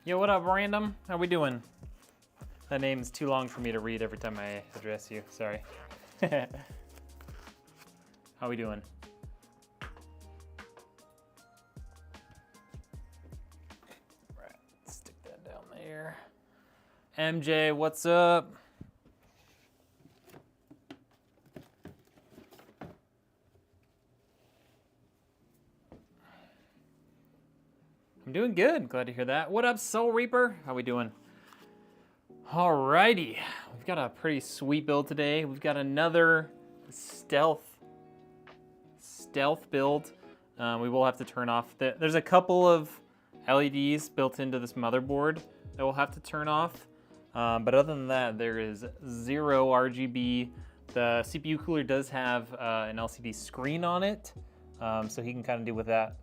Yo, what up, random? How we doing? That name's too long for me to read every time I address you. Sorry. How we doing? Right, stick that down there. MJ, what's up? I'm doing good. Glad to hear that. What up, Soul Reaper? How we doing? Alrighty. We've got a pretty sweet build today. We've got another stealth build. We will have to turn off. There's a couple of LEDs built into this motherboard that we'll have to turn off. But other than that, there is zero RGB. The CPU cooler does have an LCD screen on it, so he can kind of do with that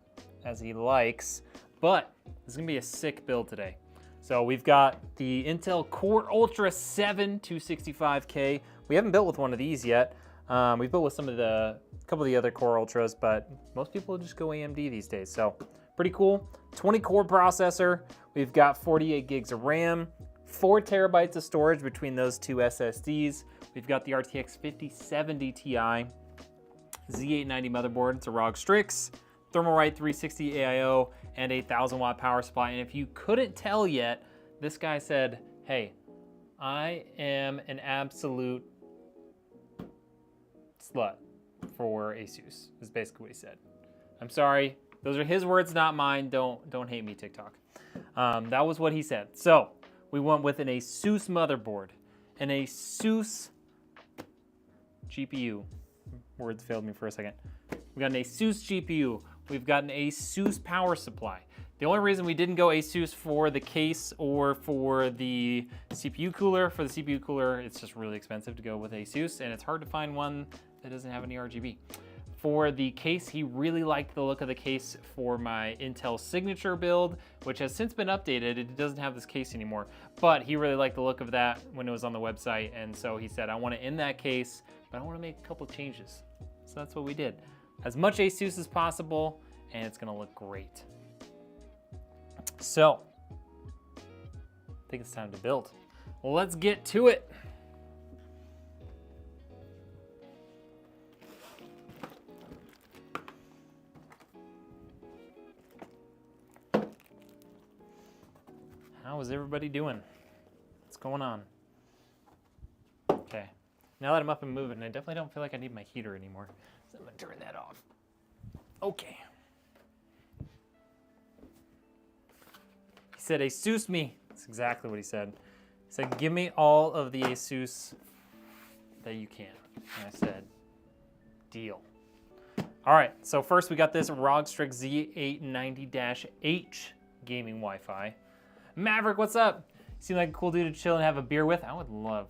as he likes. But this is gonna be a sick build today. So we've got the Intel Core Ultra 7 265K. We haven't built with one of these yet. We've built with couple of the other Core Ultras, but most people just go AMD these days. So pretty cool. 20 core processor. We've got 48 gigs of RAM, 4 terabytes of storage between those two SSDs. We've got the RTX 5070 Ti, Z890 motherboard. It's a ROG Strix, Thermalright 360 AIO, and a 1000-watt power supply. And if you couldn't tell yet, this guy said, hey, I am an absolute slut for Asus, is basically what he said. I'm sorry, those are his words, not mine. Don't hate me, TikTok. That was what he said. So we went with an Asus motherboard, an Asus GPU. Words failed me for a second. We got an Asus GPU. We've got an Asus power supply. The only reason we didn't go Asus for the case or for the CPU cooler, it's just really expensive to go with Asus, and it's hard to find one that doesn't have any RGB. For the case, he really liked the look of the case for my Intel Signature build, which has since been updated. It doesn't have this case anymore, but he really liked the look of that when it was on the website, and so he said, I want it in that case, but I want to make a couple changes. So that's what we did. As much Asus as possible, and it's gonna look great. So, I think it's time to build. Well, let's get to it. How is everybody doing? What's going on? Okay, now that I'm up and moving, I definitely don't feel like I need my heater anymore. So I'm gonna turn that off. Okay. He said, Asus me. That's exactly what he said. He said, give me all of the Asus that you can. And I said, deal. All right, so first we got this ROG Strix Z890-H gaming Wi-Fi. Maverick, what's up? You seem like a cool dude to chill and have a beer with. I would love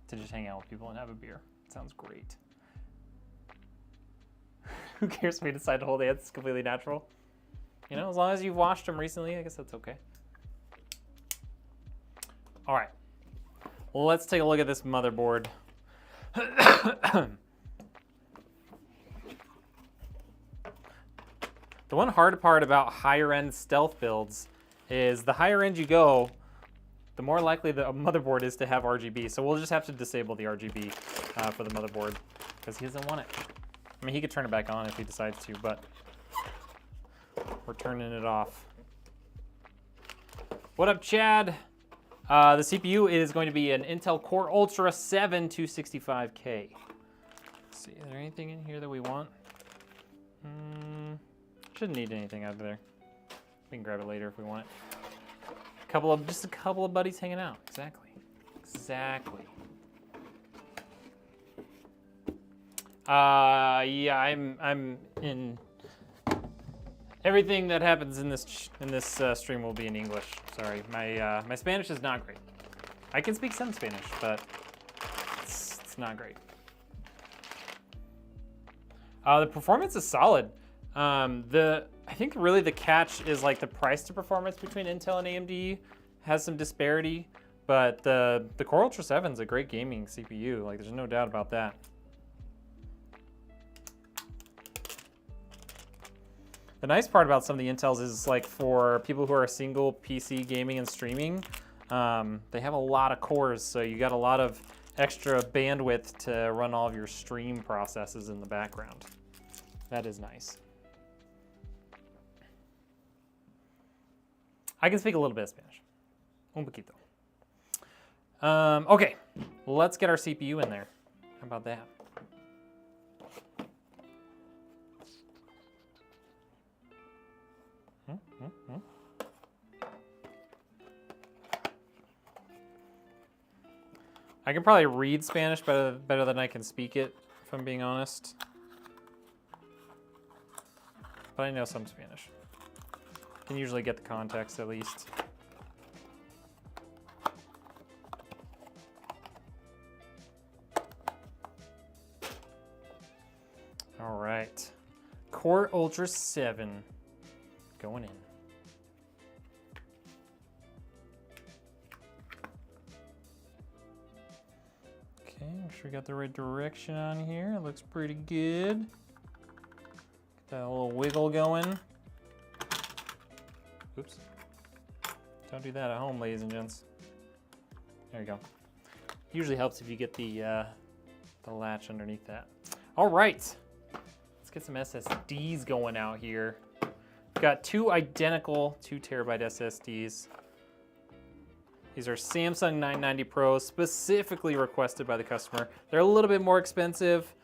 to just hang out with people and have a beer. Sounds great. Who cares if we decide to hold hands? It's completely natural. You know, as long as you've washed them recently, I guess that's okay. All right, well, let's take a look at this motherboard. The one hard part about higher end stealth builds is the higher end you go, the more likely the motherboard is to have RGB. So we'll just have to disable the RGB for the motherboard because he doesn't want it. I mean, he could turn it back on if he decides to, but we're turning it off. What up, Chad? The CPU is going to be an Intel Core Ultra 7 265K. Let's see, is there anything in here that we want? Shouldn't need anything out of there. We can grab it later if we want it. Just a couple of buddies hanging out. Exactly. Yeah, I'm in. Everything that happens in this stream will be in English. Sorry, my Spanish is not great. I can speak some Spanish, but it's not great. The performance is solid. I think really the catch is like the price to performance between Intel and AMD has some disparity, but the Core Ultra 7 is a great gaming CPU. Like, there's no doubt about that. The nice part about some of the Intels is like for people who are single PC gaming and streaming, they have a lot of cores, so you got a lot of extra bandwidth to run all of your stream processes in the background. That is nice. I can speak a little bit of Spanish. Un poquito. Okay, let's get our CPU in there. How about that? I can probably read Spanish better than I can speak it, if I'm being honest. But I know some Spanish. Can usually get the context at least. All right, Core Ultra 7 going in. Okay, make sure we got the right direction on here. It looks pretty good. Get that little wiggle going. Oops. Don't do that at home, ladies and gents. There you go. Usually helps if you get the latch underneath that. All right, let's get some SSDs going out here. We've got two identical 2 terabyte SSDs. These are Samsung 990 Pros, specifically requested by the customer. They're a little bit more expensive,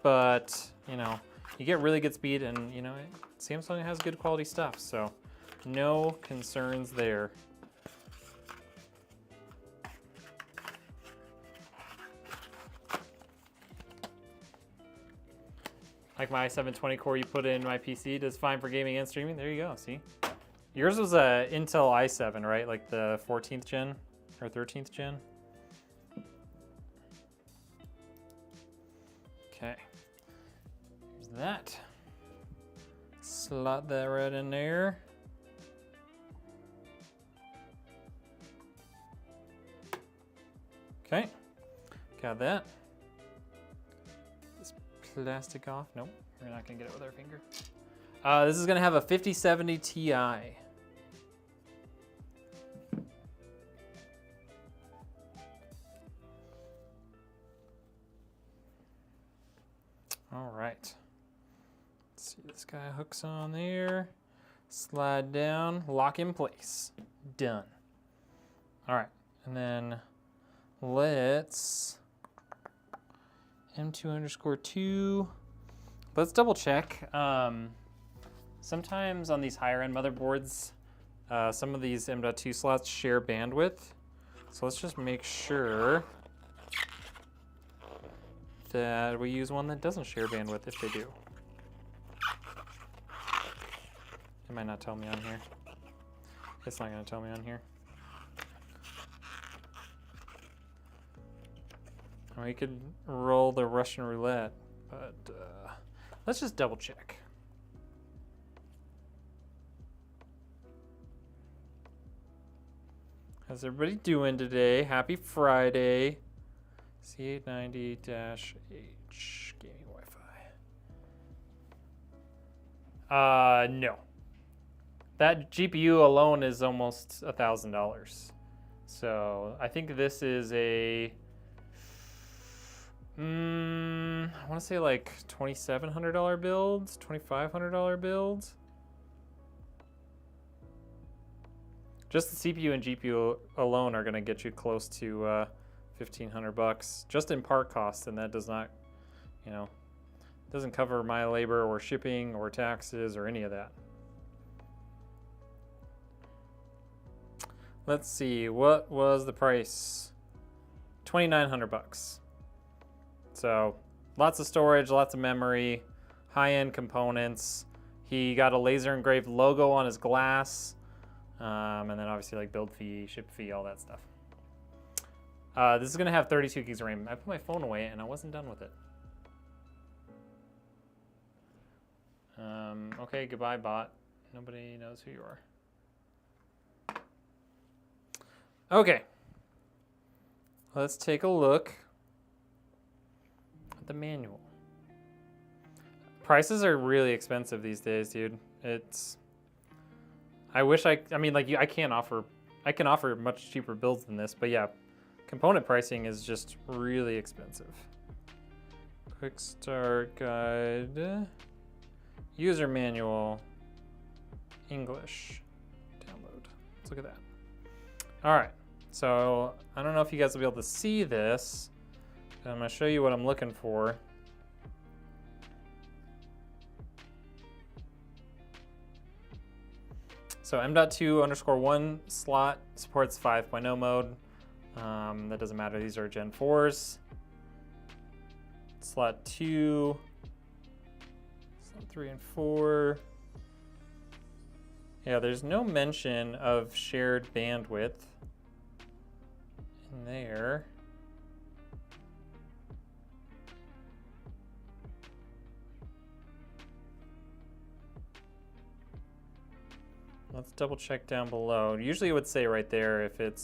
but you know, you get really good speed, and you know, Samsung has good quality stuff, so no concerns there. Like my i7 core you put in my PC does fine for gaming and streaming. There you go, see? Yours was a Intel i7, right? Like the 14th gen or 13th gen? Okay, here's that. Slot that right in there. Okay, got that. This plastic off. Nope, we're not gonna get it with our finger. This is gonna have a 5070 Ti. All right, let's see, this guy hooks on there, slide down, lock in place, done. All right, and then let's M2_2. Let's double check. Sometimes on these higher end motherboards, some of these M.2 slots share bandwidth. So let's just make sure that we use one that doesn't share bandwidth if they do. It might not tell me on here. It's not gonna tell me on here. We could roll the Russian roulette, but let's just double check. How's everybody doing today? Happy Friday. C890-H gaming Wi-Fi. No. That GPU alone is almost $1,000. So I think this is a I want to say like $2,700 builds, $2,500 builds. Just the CPU and GPU alone are going to get you close to $1,500 just in part cost, and that does not, you know, doesn't cover my labor or shipping or taxes or any of that. Let's see, what was the price? $2,900. So lots of storage, lots of memory, high-end components. He got a laser engraved logo on his glass, and then obviously like build fee, ship fee, all that stuff. This is gonna have 32 gigs of RAM. I put my phone away and I wasn't done with it. Okay, goodbye bot. Nobody knows who you are. Okay, let's take a look at the manual. Prices are really expensive these days, dude. It's, I wish I mean, like, I can offer much cheaper builds than this, but yeah, component pricing is just really expensive. Quick start guide, user manual, English, download. Let's look at that. All right, so I don't know if you guys will be able to see this, but I'm gonna show you what I'm looking for. So M.2_1 slot supports 5.0 mode. That doesn't matter, these are Gen 4s. Slot 2, slot 3 and 4. Yeah, there's no mention of shared bandwidth in there. Let's double check down below. Usually it would say right there if it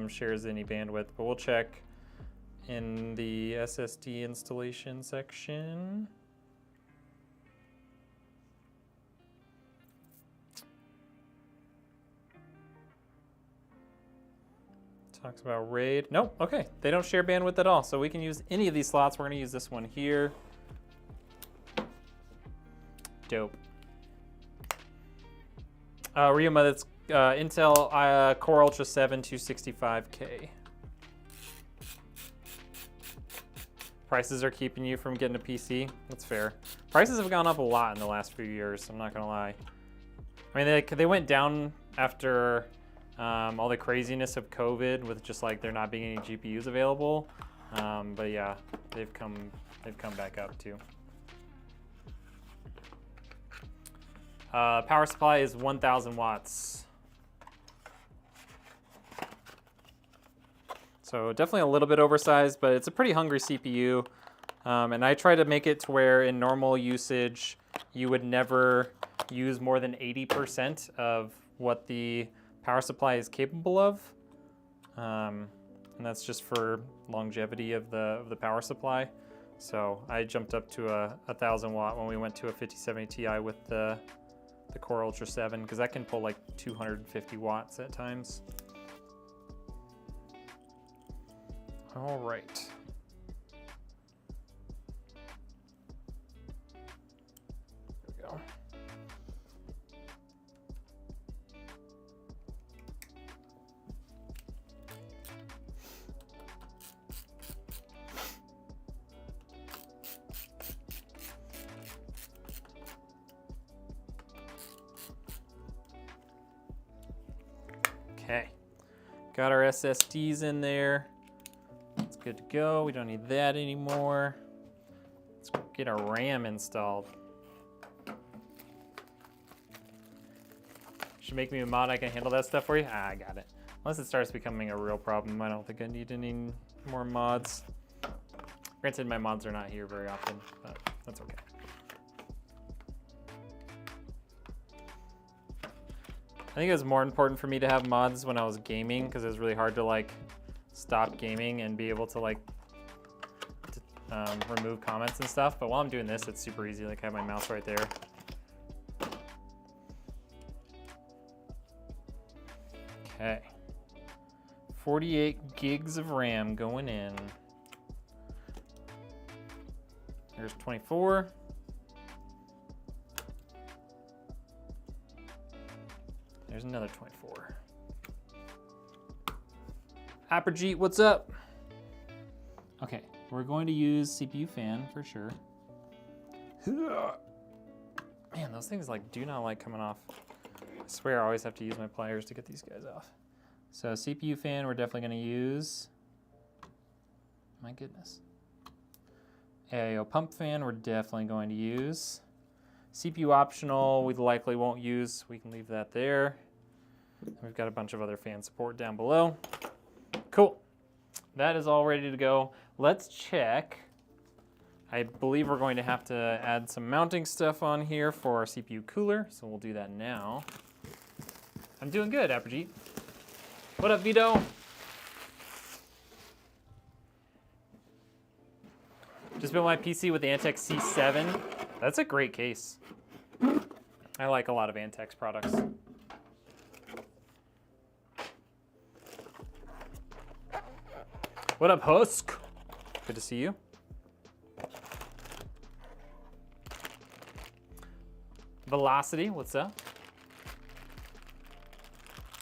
shares any bandwidth, but we'll check in the SSD installation section. Talks about RAID. Nope, okay. They don't share bandwidth at all, so we can use any of these slots. We're gonna use this one here. Dope. Ryuma, that's Intel Core Ultra 7 265K. Prices are keeping you from getting a PC. That's fair. Prices have gone up a lot in the last few years, I'm not gonna lie. I mean, they went down after all the craziness of COVID with just like there not being any GPUs available. But yeah, they've come back up too. Power supply is 1,000 watts. So definitely a little bit oversized, but it's a pretty hungry CPU. And I try to make it to where in normal usage, you would never use more than 80% of what the power supply is capable of. And that's just for longevity of the power supply. So I jumped up to a 1,000 watt when we went to a 5070 Ti with the Core Ultra 7, because that can pull like 250 watts at times. All right. There we go. Okay, got our SSDs in there. It's good to go. We don't need that anymore. Let's get our RAM installed. Should make me a mod, I can handle that stuff for you? Ah, I got it. Unless it starts becoming a real problem, I don't think I need any more mods. Granted, my mods are not here very often, but that's okay. I think it was more important for me to have mods when I was gaming, because it was really hard to like stop gaming and be able to like remove comments and stuff. But while I'm doing this, it's super easy. Like I have my mouse right there. Okay. 48 gigs of RAM going in. Here's 24. There's another 24. Apogee, what's up? Okay, we're going to use CPU fan for sure. Man, those things like do not like coming off. I swear I always have to use my pliers to get these guys off. So CPU fan, we're definitely gonna use. My goodness. AIO pump fan, we're definitely going to use. CPU optional, we likely won't use. We can leave that there. We've got a bunch of other fan support down below. Cool. That is all ready to go. Let's check. I believe we're going to have to add some mounting stuff on here for our CPU cooler, so we'll do that now. I'm doing good, Apogee. What up, Vito? Just built my PC with the Antec C7. That's a great case. I like a lot of Antex products. What up, Husk? Good to see you. Velocity, what's up?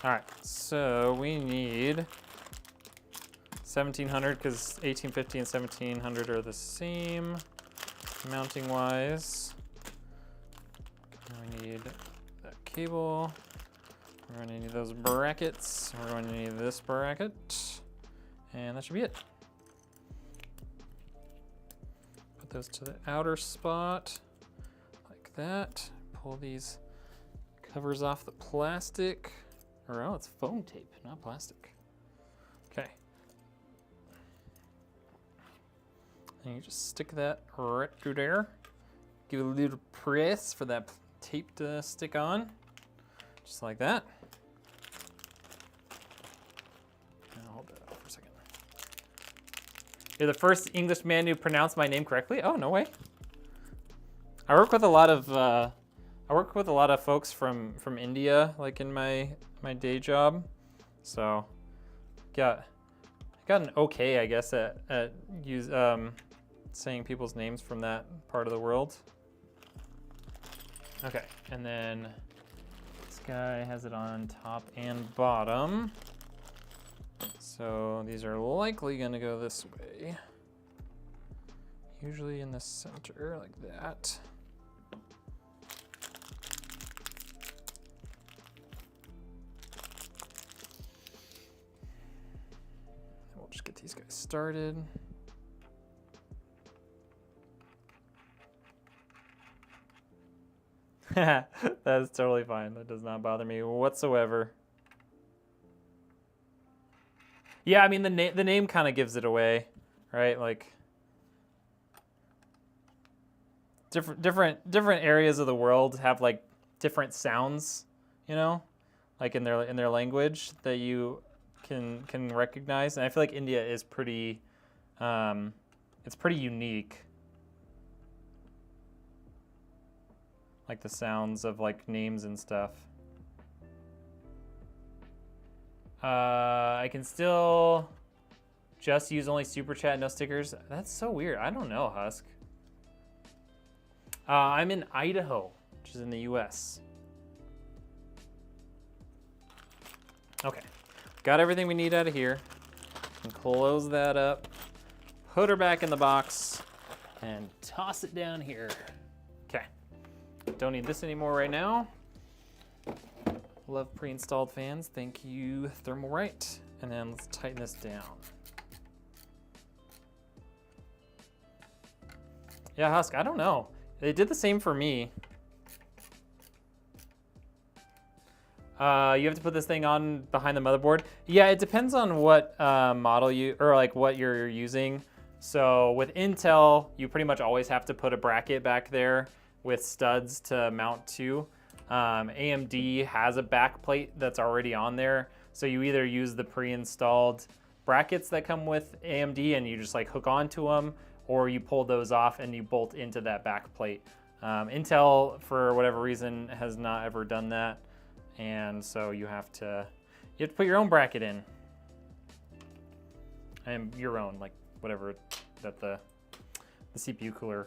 All right, so we need 1700 because 1850 and 1700 are the same mounting wise. We need that cable. We're going to need those brackets. We're going to need this bracket. And that should be it. Put those to the outer spot like that. Pull these covers off the plastic. Or oh, it's foam tape, not plastic. Okay. And you just stick that right through there. Give it a little press for that tape to stick on. Just like that. And I'll hold that out for a second. You're the first English man to pronounce my name correctly? Oh, no way. I work with a lot of folks from India, like in my day job. So got an okay, I guess, at saying people's names from that part of the world. Okay, and then this guy has it on top and bottom. So these are likely gonna go this way. Usually in the center, like that. We'll just get these guys started. That is totally fine. That does not bother me whatsoever. Yeah, I mean the name kind of gives it away, right? Like different areas of the world have like different sounds, you know, like in their language that you can recognize. And I feel like India is pretty, it's pretty unique. Like the sounds of like names and stuff. I can still just use only super chat, no stickers. That's so weird. I don't know, Husk. I'm in Idaho, which is in the US. Okay, got everything we need out of here. And close that up, put her back in the box, and toss it down here. Okay, don't need this anymore right now. Love pre-installed fans. Thank you, Thermalright. And then let's tighten this down. Yeah, Husk, I don't know. They did the same for me. You have to put this thing on behind the motherboard. Yeah, it depends on what model what you're using. So with Intel, you pretty much always have to put a bracket back there with studs to mount to. AMD has a back plate that's already on there. So you either use the pre-installed brackets that come with AMD and you just like hook onto them, or you pull those off and you bolt into that back plate. Intel, for whatever reason, has not ever done that. And so you have to put your own bracket in. And your own, like whatever that the CPU cooler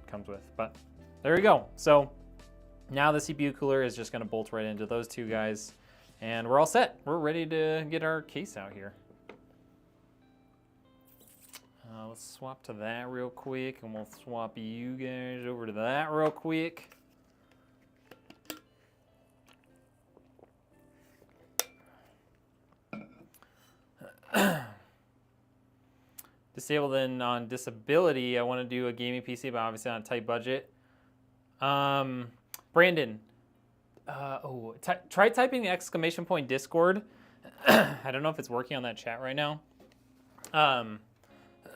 comes with. But there you go. So now the CPU cooler is just gonna bolt right into those two guys, and we're all set. We're ready to get our case out here. Let's swap to that real quick, and we'll swap you guys over to that real quick. Disabled and on disability, I want to do a gaming PC, but obviously on a tight budget. Brandon, try typing !Discord. I don't know if it's working on that chat right now.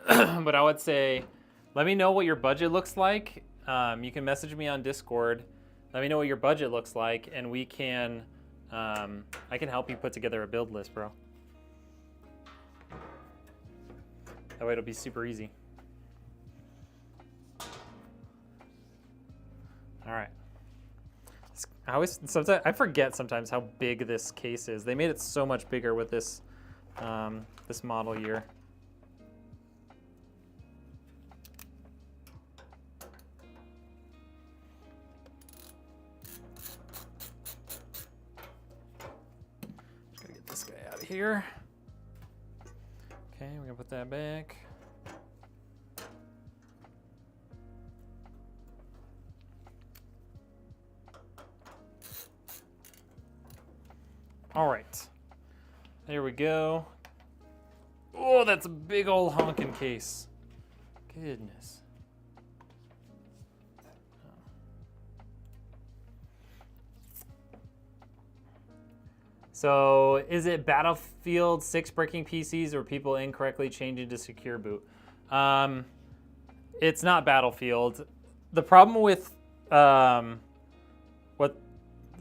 But I would say, let me know what your budget looks like. You can message me on Discord. Let me know what your budget looks like, and we can, I can help you put together a build list, bro. That way it'll be super easy. All right. Sometimes I forget sometimes how big this case is. They made it so much bigger with this this model year. Just gotta get this guy out of here. Okay, we're gonna put that back. All right, there we go. Oh, that's a big old honking case. Goodness. So is it Battlefield 6 breaking PCs or people incorrectly changing to secure boot? It's not Battlefield. The problem with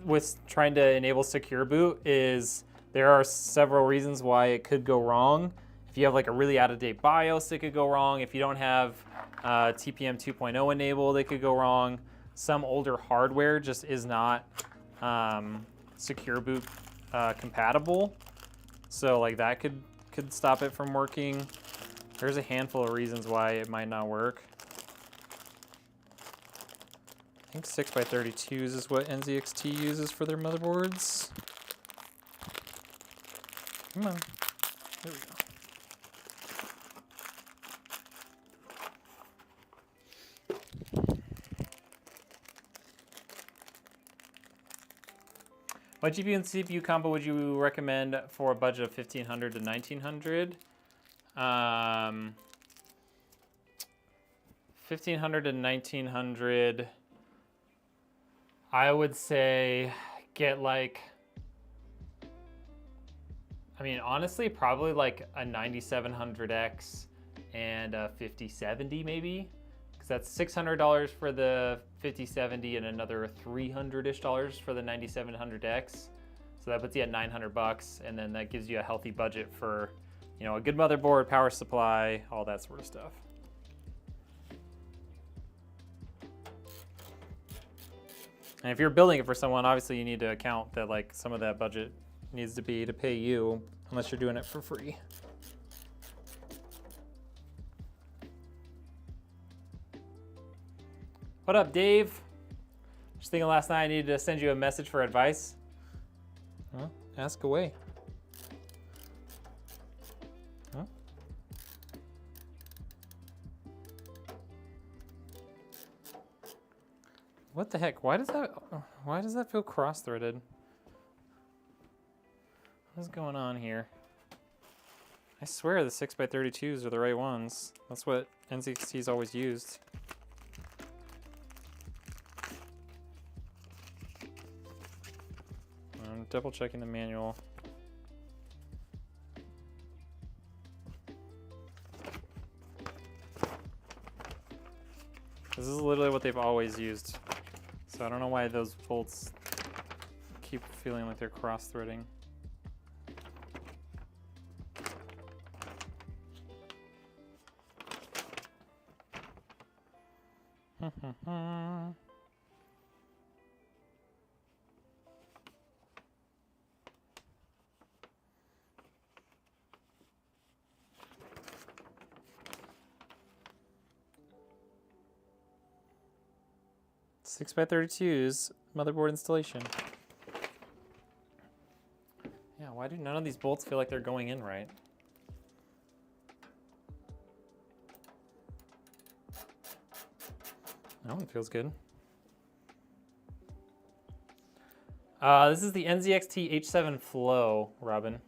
with trying to enable secure boot is there are several reasons why it could go wrong. If you have like a really out-of-date BIOS, it could go wrong. If you don't have TPM 2.0 enabled, it could go wrong. Some older hardware just is not secure boot compatible. So like that could stop it from working. There's a handful of reasons why it might not work. I think 6x32s is what NZXT uses for their motherboards. Come on. There we go. What GPU and CPU combo would you recommend for a budget of $1,500 to $1,900? $1,500 to $1,900. I would say get like, I mean, honestly, probably like a 9700X and a 5070 maybe. Because that's $600 for the 5070 and another $300-ish for the 9700X. So that puts you at $900, and then that gives you a healthy budget for, you know, a good motherboard, power supply, all that sort of stuff. And if you're building it for someone, obviously you need to account that like some of that budget needs to be to pay you, unless you're doing it for free. What up, Dave? Just thinking last night I needed to send you a message for advice. Well, ask away. Huh? What the heck? Why does that feel cross-threaded? What's going on here? I swear the 6x32s are the right ones. That's what NZXT's always used. I'm double checking the manual. This is literally what they've always used. So I don't know why those bolts keep feeling like they're cross-threading. Six by 32s motherboard installation. Yeah, why do none of these bolts feel like they're going in right? That one feels good. This is the NZXT H7 Flow, Robin.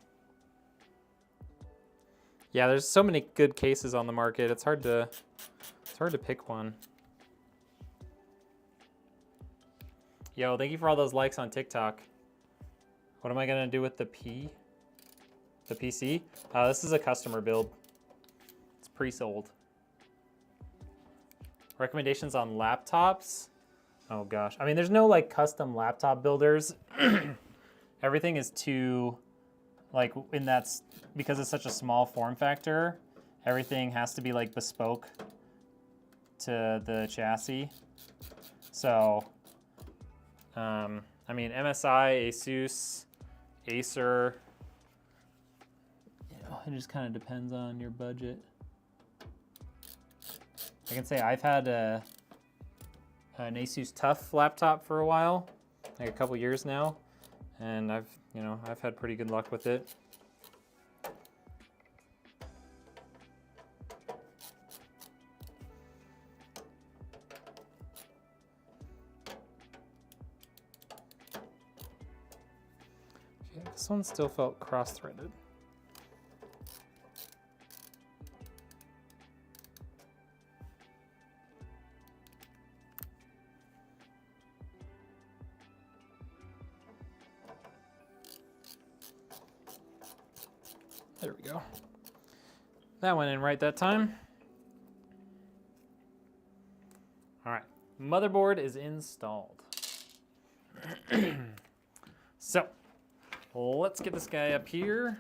Yeah, there's so many good cases on the market. It's hard to pick one. Yo, thank you for all those likes on TikTok. What am I gonna do with the PC? This is a customer build. It's pre-sold. Recommendations on laptops? Oh gosh, I mean, there's no like custom laptop builders. Everything is too, like, because it's such a small form factor, everything has to be like bespoke to the chassis. So, I mean, MSI, Asus, Acer. You know, it just kind of depends on your budget. I can say I've had an Asus TUF laptop for a while, like a couple years now, and I've had pretty good luck with it. Okay, this one still felt cross-threaded. There we go. That went in right that time. All right, motherboard is installed. So, let's get this guy up here.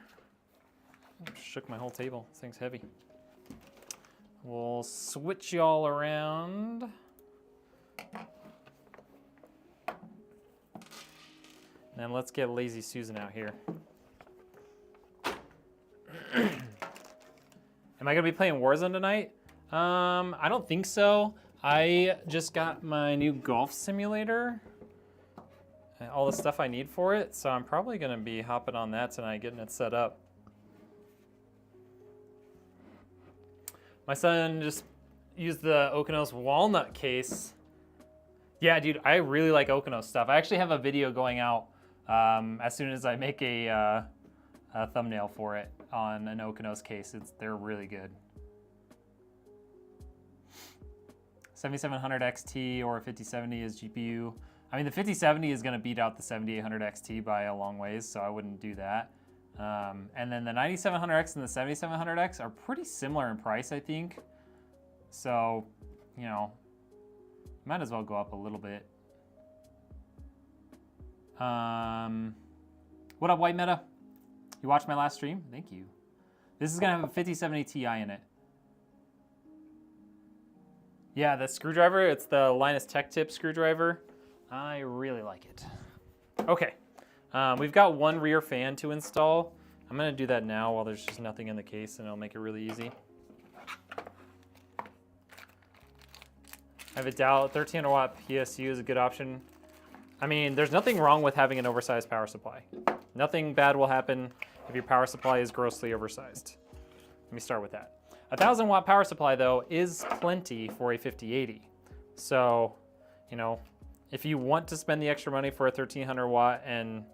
Shook my whole table, this thing's heavy. We'll switch y'all around. And let's get Lazy Susan out here. Am I gonna be playing Warzone tonight? I don't think so. I just got my new golf simulator and all the stuff I need for it, so I'm probably gonna be hopping on that tonight, getting it set up. My son just used the Okonos walnut case. Yeah, dude, I really like Okonos stuff. I actually have a video going out as soon as I make a thumbnail for it on an Okonos case. They're really good. 7700 XT or a 5070 is GPU. I mean, the 5070 is gonna beat out the 7800 XT by a long ways, so I wouldn't do that. And then the 9700X and the 7700X are pretty similar in price, I think. So, you know, might as well go up a little bit. What up, White Meta? You watched my last stream? Thank you. This is gonna have a 5070 Ti in it. Yeah, the screwdriver, it's the Linus Tech Tip screwdriver. I really like it. Okay, we've got one rear fan to install. I'm gonna do that now while there's just nothing in the case, and it'll make it really easy. I have a Dow 1300 watt PSU is a good option. I mean, there's nothing wrong with having an oversized power supply. Nothing bad will happen if your power supply is grossly oversized. Let me start with that. A 1000 watt power supply though is plenty for a 5080. So, you know, if you want to spend the extra money for a 1300 watt and,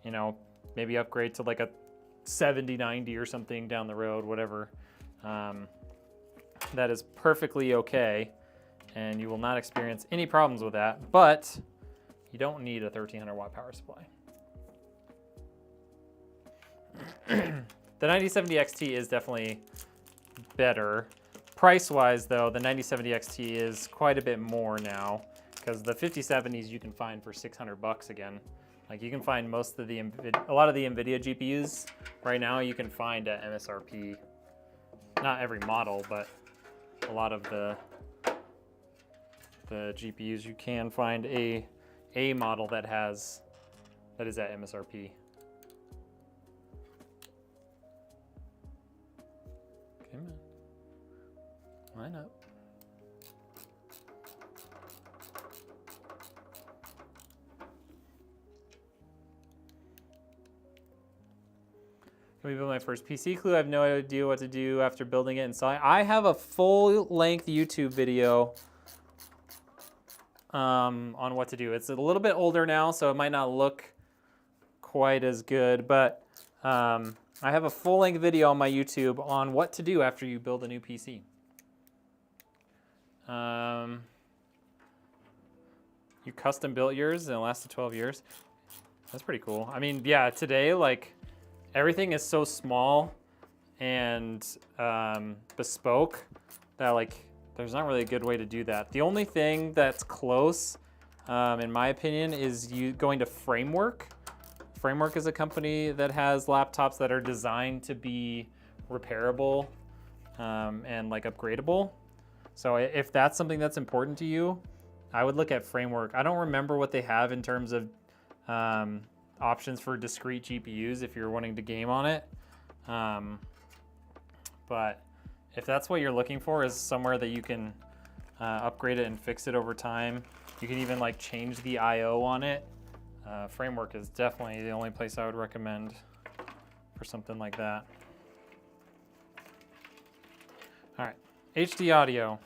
you know, maybe upgrade to like a 7090 or something down the road, whatever, that is perfectly okay. And you will not experience any problems with that, but you don't need a 1300 watt power supply. The 9070 XT is definitely better. Price-wise though, the 9070 XT is quite a bit more now, because the 5070s you can find for 600 bucks again. Like you can find most of the, a lot of the Nvidia GPUs right now you can find at MSRP. Not every model, but a lot of the GPUs you can find a model that is at MSRP. Come on. Line up. Can we build my first PC Clue? I have no idea what to do after building it and installing. I have a full-length YouTube video on what to do. It's a little bit older now, so it might not look quite as good, but I have a full-length video on my YouTube on what to do after you build a new PC. You custom built yours and it lasted 12 years. That's pretty cool. I mean, yeah, today, like, everything is so small and bespoke that, like, there's not really a good way to do that. The only thing that's close, in my opinion, is you going to Framework. Framework is a company that has laptops that are designed to be repairable and like upgradable. So if that's something that's important to you, I would look at Framework. I don't remember what they have in terms of options for discrete GPUs if you're wanting to game on it. But if that's what you're looking for, is somewhere that you can upgrade it and fix it over time. You can even like change the IO on it. Framework is definitely the only place I would recommend for something like that. All right, HD audio.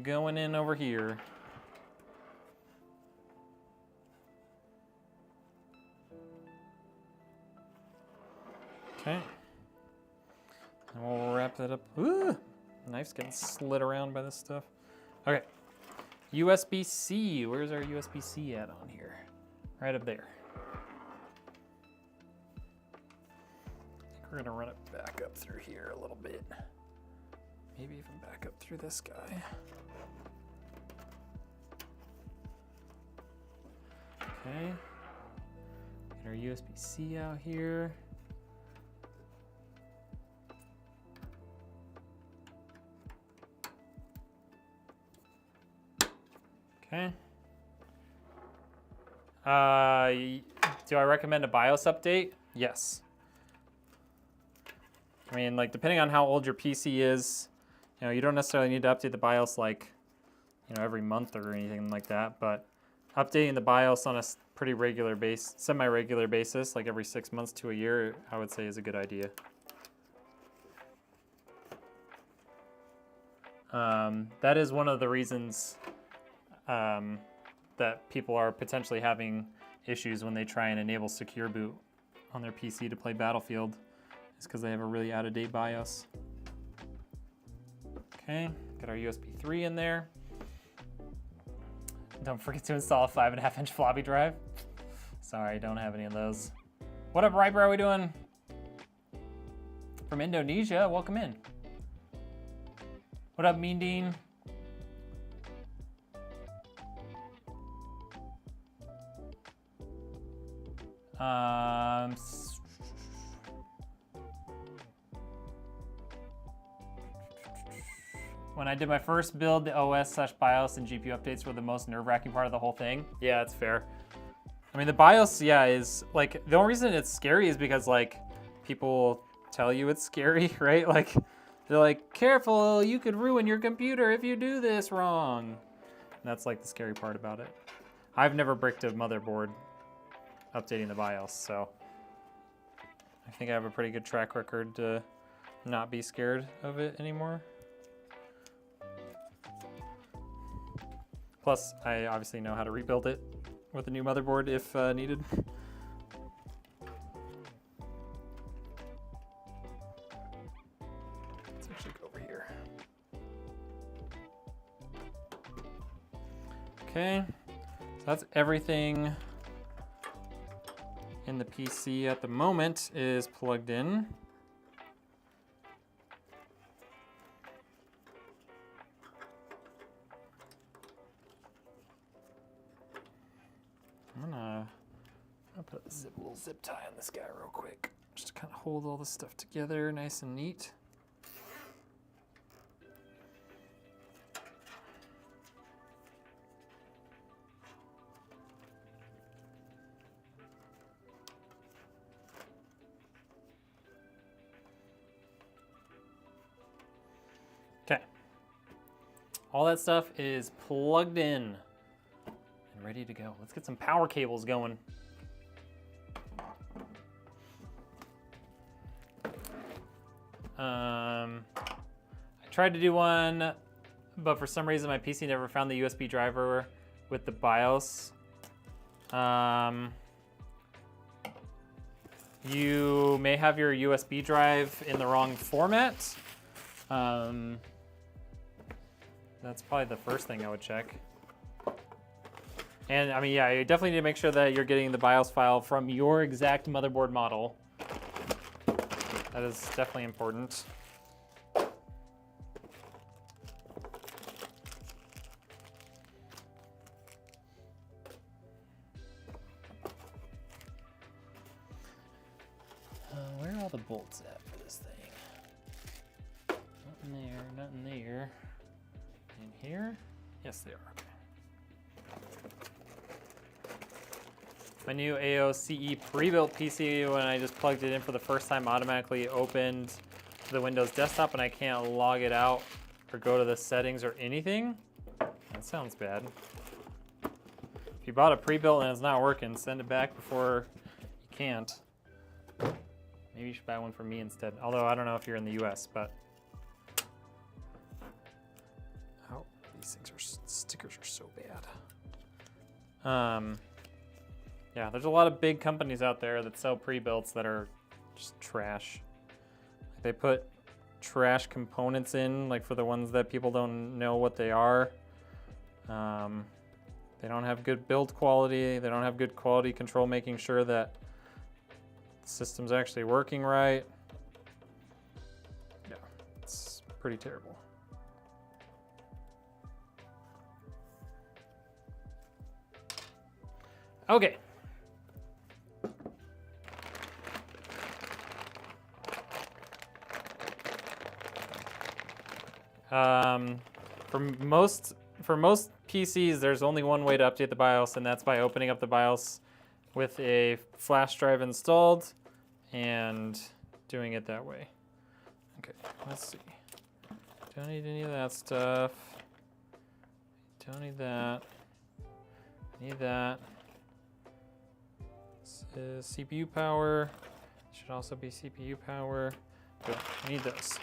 Going in over here. Okay. And we'll wrap that up. Ooh, knife's getting slid around by this stuff. Okay. USB-C. Where's our USB-C at on here? Right up there. I think we're gonna run it back up through here a little bit. Maybe even back up through this guy. Okay. Get our USB-C out here. Okay. Do I recommend a BIOS update? Yes. I mean, like, depending on how old your PC is, you know, you don't necessarily need to update the BIOS like, you know, every month or anything like that, but updating the BIOS on a pretty regular base, semi-regular basis, like every 6 months to a year, I would say is a good idea. That is one of the reasons that people are potentially having issues when they try and enable secure boot on their PC to play Battlefield, is because they have a really out-of-date BIOS. Okay, got our USB 3 in there. Don't forget to install a 5.5-inch floppy drive. Sorry, don't have any of those. What up, Riper? How are we doing? From Indonesia, welcome in. What up, Mean Dean? When I did my first build, the OS/BIOS and GPU updates were the most nerve-wracking part of the whole thing. Yeah, that's fair. I mean, the BIOS, yeah, is like, the only reason it's scary is because like people tell you it's scary, right? Like, they're like, careful, you could ruin your computer if you do this wrong. And that's like the scary part about it. I've never bricked a motherboard updating the BIOS, so I think I have a pretty good track record to not be scared of it anymore. Plus, I obviously know how to rebuild it with a new motherboard if needed. Let's actually go over here. Okay, so that's everything in the PC at the moment is plugged in. I'm gonna put a little zip tie on this guy real quick, just to kind of hold all this stuff together nice and neat. Okay, all that stuff is plugged in and ready to go. Let's get some power cables going. I tried to do one, but for some reason my PC never found the USB driver with the BIOS. You may have your USB drive in the wrong format. That's probably the first thing I would check. And I mean, yeah, you definitely need to make sure that you're getting the BIOS file from your exact motherboard model. That is definitely important. Where are all the bolts at for this thing? Not in there, not in there. In here? Yes, they are. Okay. My new AOCE pre-built PC, when I just plugged it in for the first time, automatically opened the Windows desktop and I can't log it out or go to the settings or anything. That sounds bad. If you bought a pre-built and it's not working, send it back before you can't. Maybe you should buy one from me instead. Although I don't know if you're in the US, but. Oh, these stickers are so bad. Yeah, there's a lot of big companies out there that sell pre-builts that are just trash. They put trash components in, like for the ones that people don't know what they are. They don't have good build quality. They don't have good quality control, making sure that the system's actually working right. Yeah, it's pretty terrible. Okay. For most PCs, there's only one way to update the BIOS, and that's by opening up the BIOS with a flash drive installed and doing it that way. Okay, let's see. Don't need any of that stuff. Don't need that. Need that. This is CPU power. Should also be CPU power. Good. I need this.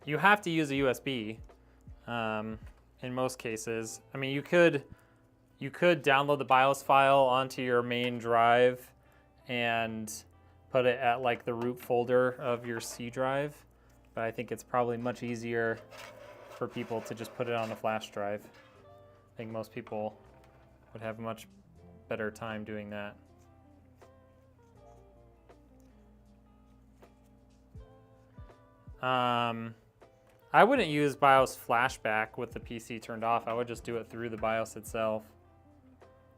You have to use a USB in most cases. I mean, you could download the BIOS file onto your main drive and put it at like the root folder of your C drive, but I think it's probably much easier for people to just put it on a flash drive. I think most people would have a much better time doing that. I wouldn't use BIOS flashback with the PC turned off. I would just do it through the BIOS itself.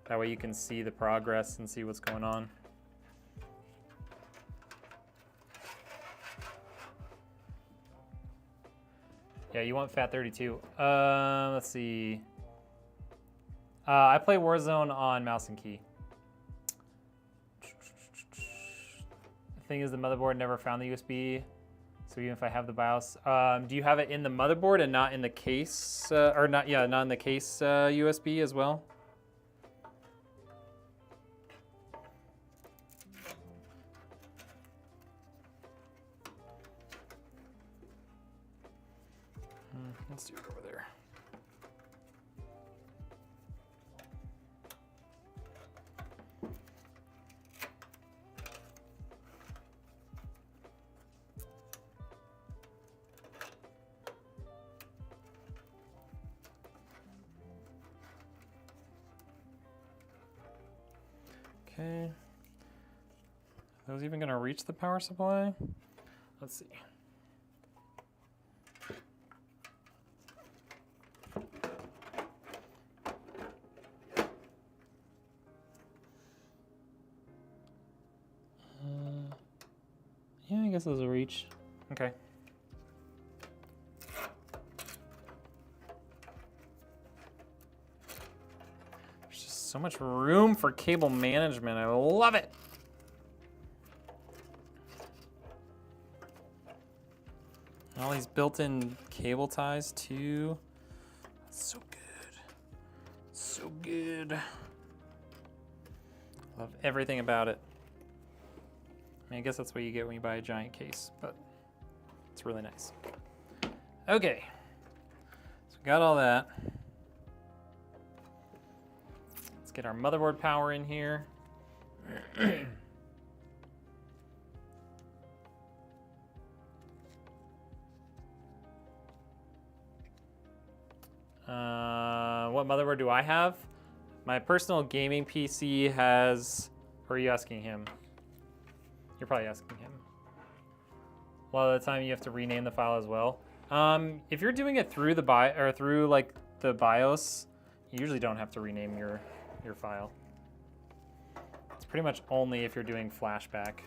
That way you can see the progress and see what's going on. Yeah, you want FAT32. Let's see. I play Warzone on mouse and key. The thing is, the motherboard never found the USB. So even if I have the BIOS, do you have it in the motherboard and not in the case, or not? Yeah, not in the case USB as well. Let's do it over there. Okay. Are those even going to reach the power supply? Let's see. Yeah, I guess those will reach. Okay. There's just so much room for cable management. I love it. And all these built-in cable ties too. So good. So good. Love everything about it. I mean, I guess that's what you get when you buy a giant case, but it's really nice. Okay, so we got all that. Let's get our motherboard power in here. What motherboard do I have? My personal gaming PC has, or are you asking him? You're probably asking him. A lot of the time you have to rename the file as well. If you're doing it through the through like the BIOS, you usually don't have to rename your file. It's pretty much only if you're doing flashback.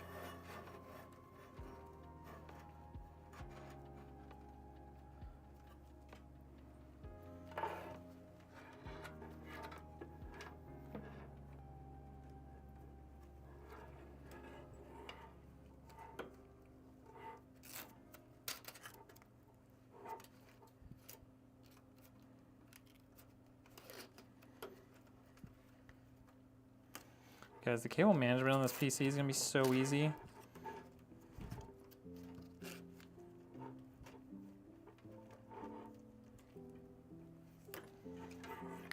Guys, the cable management on this PC is gonna be so easy.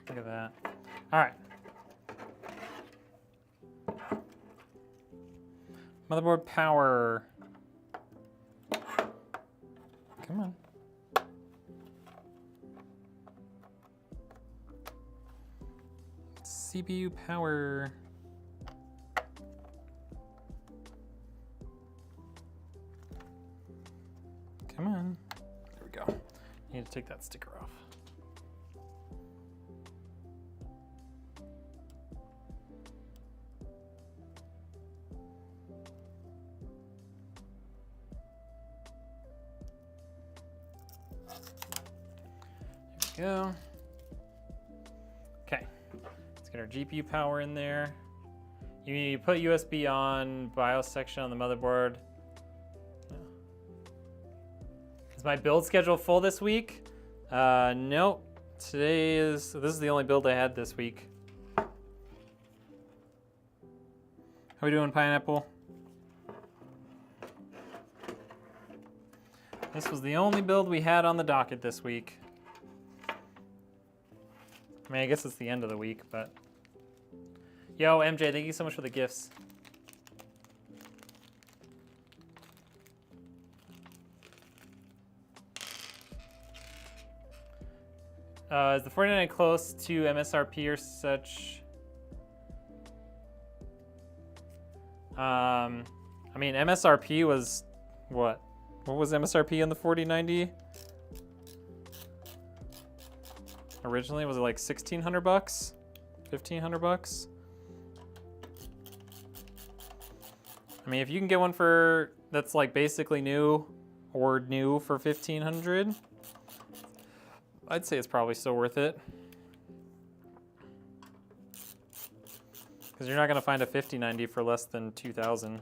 Look at that. All right. Motherboard power. Come on. CPU power. Come on. There we go. Need to take that sticker off. There we go. Okay. Let's get our GPU power in there. You need to put USB on BIOS section on the motherboard. Is my build schedule full this week? Nope. This is the only build I had this week. How we doing, Pineapple? This was the only build we had on the docket this week. I mean, I guess it's the end of the week, but. Yo, MJ, thank you so much for the gifts. Is the 49 close to MSRP or such? I mean, MSRP was what? What was MSRP on the 4090? Originally, was it like 1,600 bucks? 1,500 bucks? I mean, if you can get one for that's like basically new or new for 1,500. I'd say it's probably still worth it. Because you're not gonna find a 5090 for less than 2,000.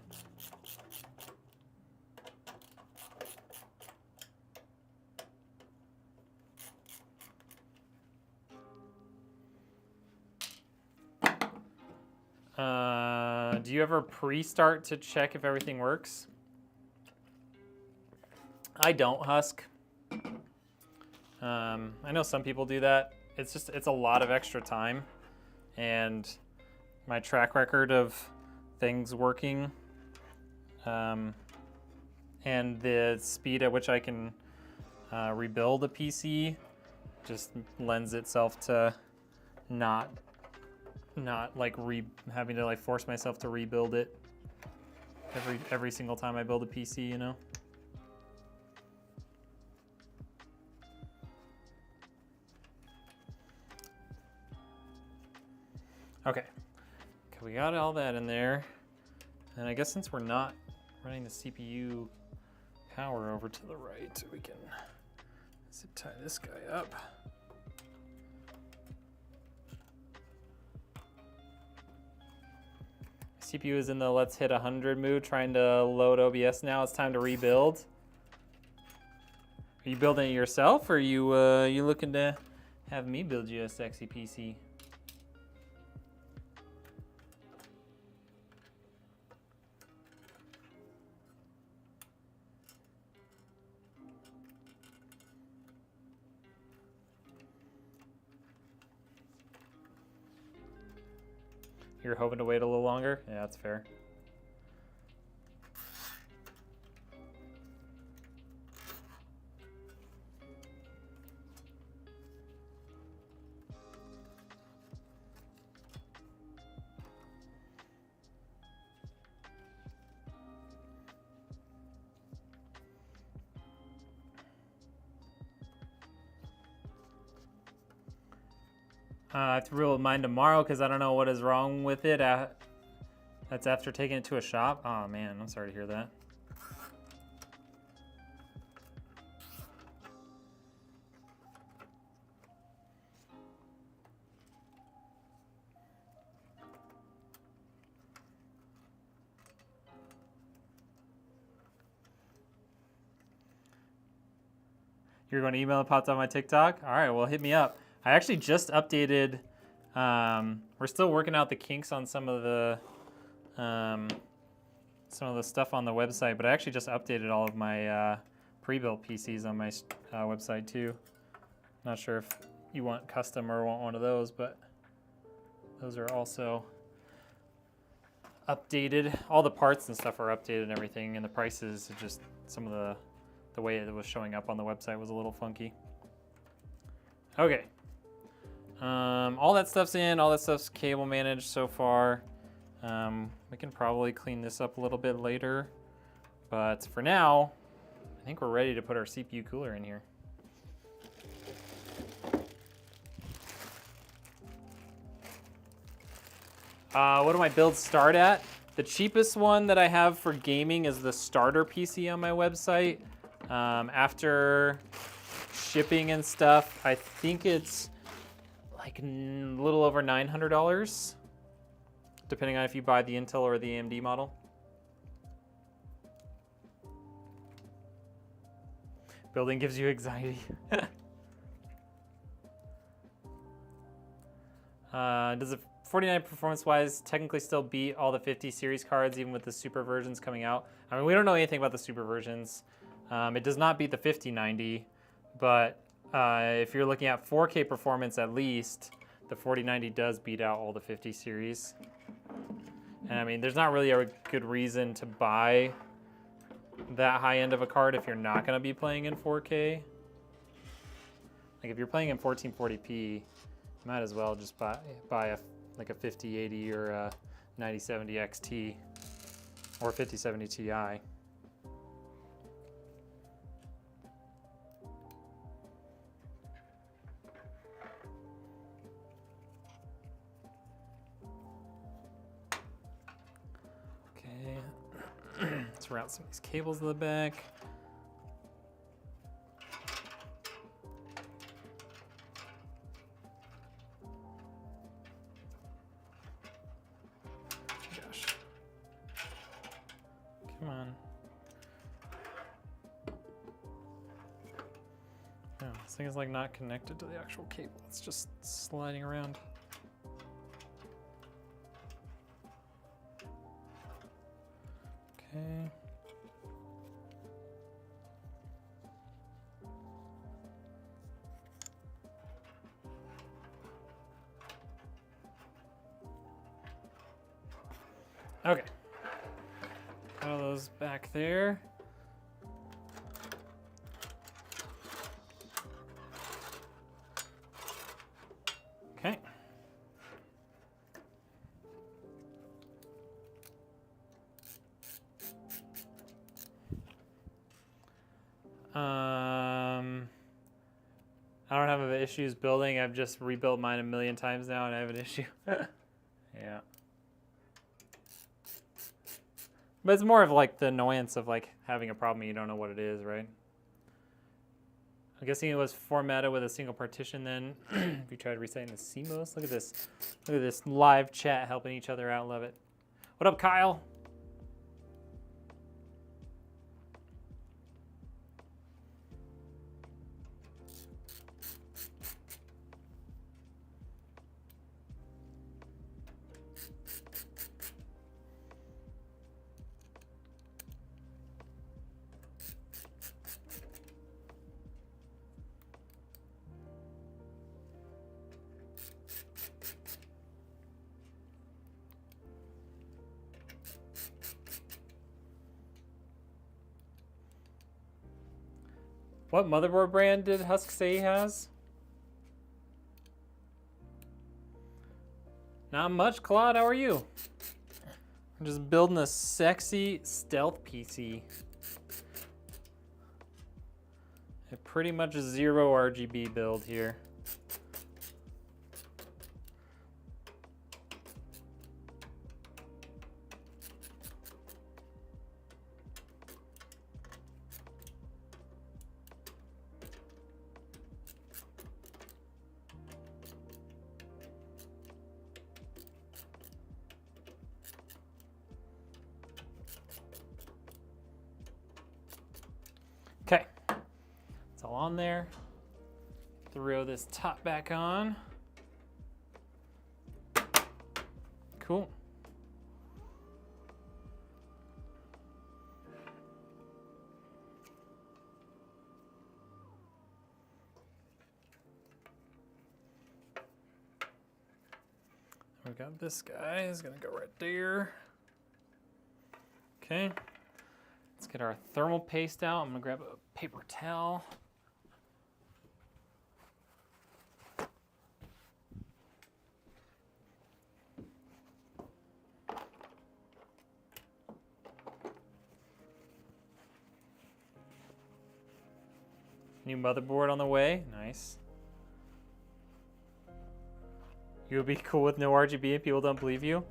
Do you ever pre-start to check if everything works? I don't, Husk. I know some people do that. It's a lot of extra time, and my track record of things working, and the speed at which I can rebuild a PC just lends itself to not like having to like force myself to rebuild it every single time I build a PC, you know? Okay, we got all that in there. And I guess since we're not running the CPU power over to the right, we can zip tie this guy up. CPU is in the let's hit 100 mood, trying to load OBS now. It's time to rebuild. Are you building it yourself, or are you looking to have me build you a sexy PC? You're hoping to wait a little longer? Yeah, that's fair. I have to rebuild mine tomorrow because I don't know what is wrong with it. That's after taking it to a shop. Oh man, I'm sorry to hear that. You're going to email and popped on my TikTok? All right, well, hit me up. I actually just updated, we're still working out the kinks on some of the some of the stuff on the website, but I actually just updated all of my pre-built PCs on my website too. Not sure if you want custom or want one of those, but those are also updated. All the parts and stuff are updated and everything, and the prices, just some of the way it was showing up on the website was a little funky. Okay. All that stuff's in, all that stuff's cable managed so far. We can probably clean this up a little bit later, but for now, I think we're ready to put our CPU cooler in here. What do my builds start at? The cheapest one that I have for gaming is the starter PC on my website. After shipping and stuff, I think it's like a little over $900, depending on if you buy the Intel or the AMD model. Building gives you anxiety. Does the 49 performance-wise technically still beat all the 50 series cards, even with the super versions coming out? I mean, we don't know anything about the super versions. It does not beat the 5090, but if you're looking at 4K performance at least, the 4090 does beat out all the 50 series. And I mean, there's not really a good reason to buy that high end of a card if you're not going to be playing in 4K. Like if you're playing in 1440p, you might as well just buy like a 5080 or a 9070 XT or 5070 Ti. Let's route some of these cables to the back. Gosh. Come on. Oh, this thing is like not connected to the actual cable. It's just sliding around. Okay. Okay. Got all those back there. Okay. I don't have issues building. I've just rebuilt mine a million times now and I have an issue. Yeah. But it's more of like the annoyance of like having a problem and you don't know what it is, right? I'm guessing it was formatted with a single partition then. If you tried resetting the CMOS, look at this. Look at this live chat helping each other out, love it. What up, Kyle? What motherboard brand did Husk say he has? Not much, Claude. How are you? I'm just building a sexy stealth PC. A pretty much zero RGB build here. Okay, it's all on there. Throw this top back on. Cool. We've got this guy, is gonna go right there. Okay, let's get our thermal paste out. I'm gonna grab a paper towel. New motherboard on the way, nice. You would be cool with no RGB and people don't believe you?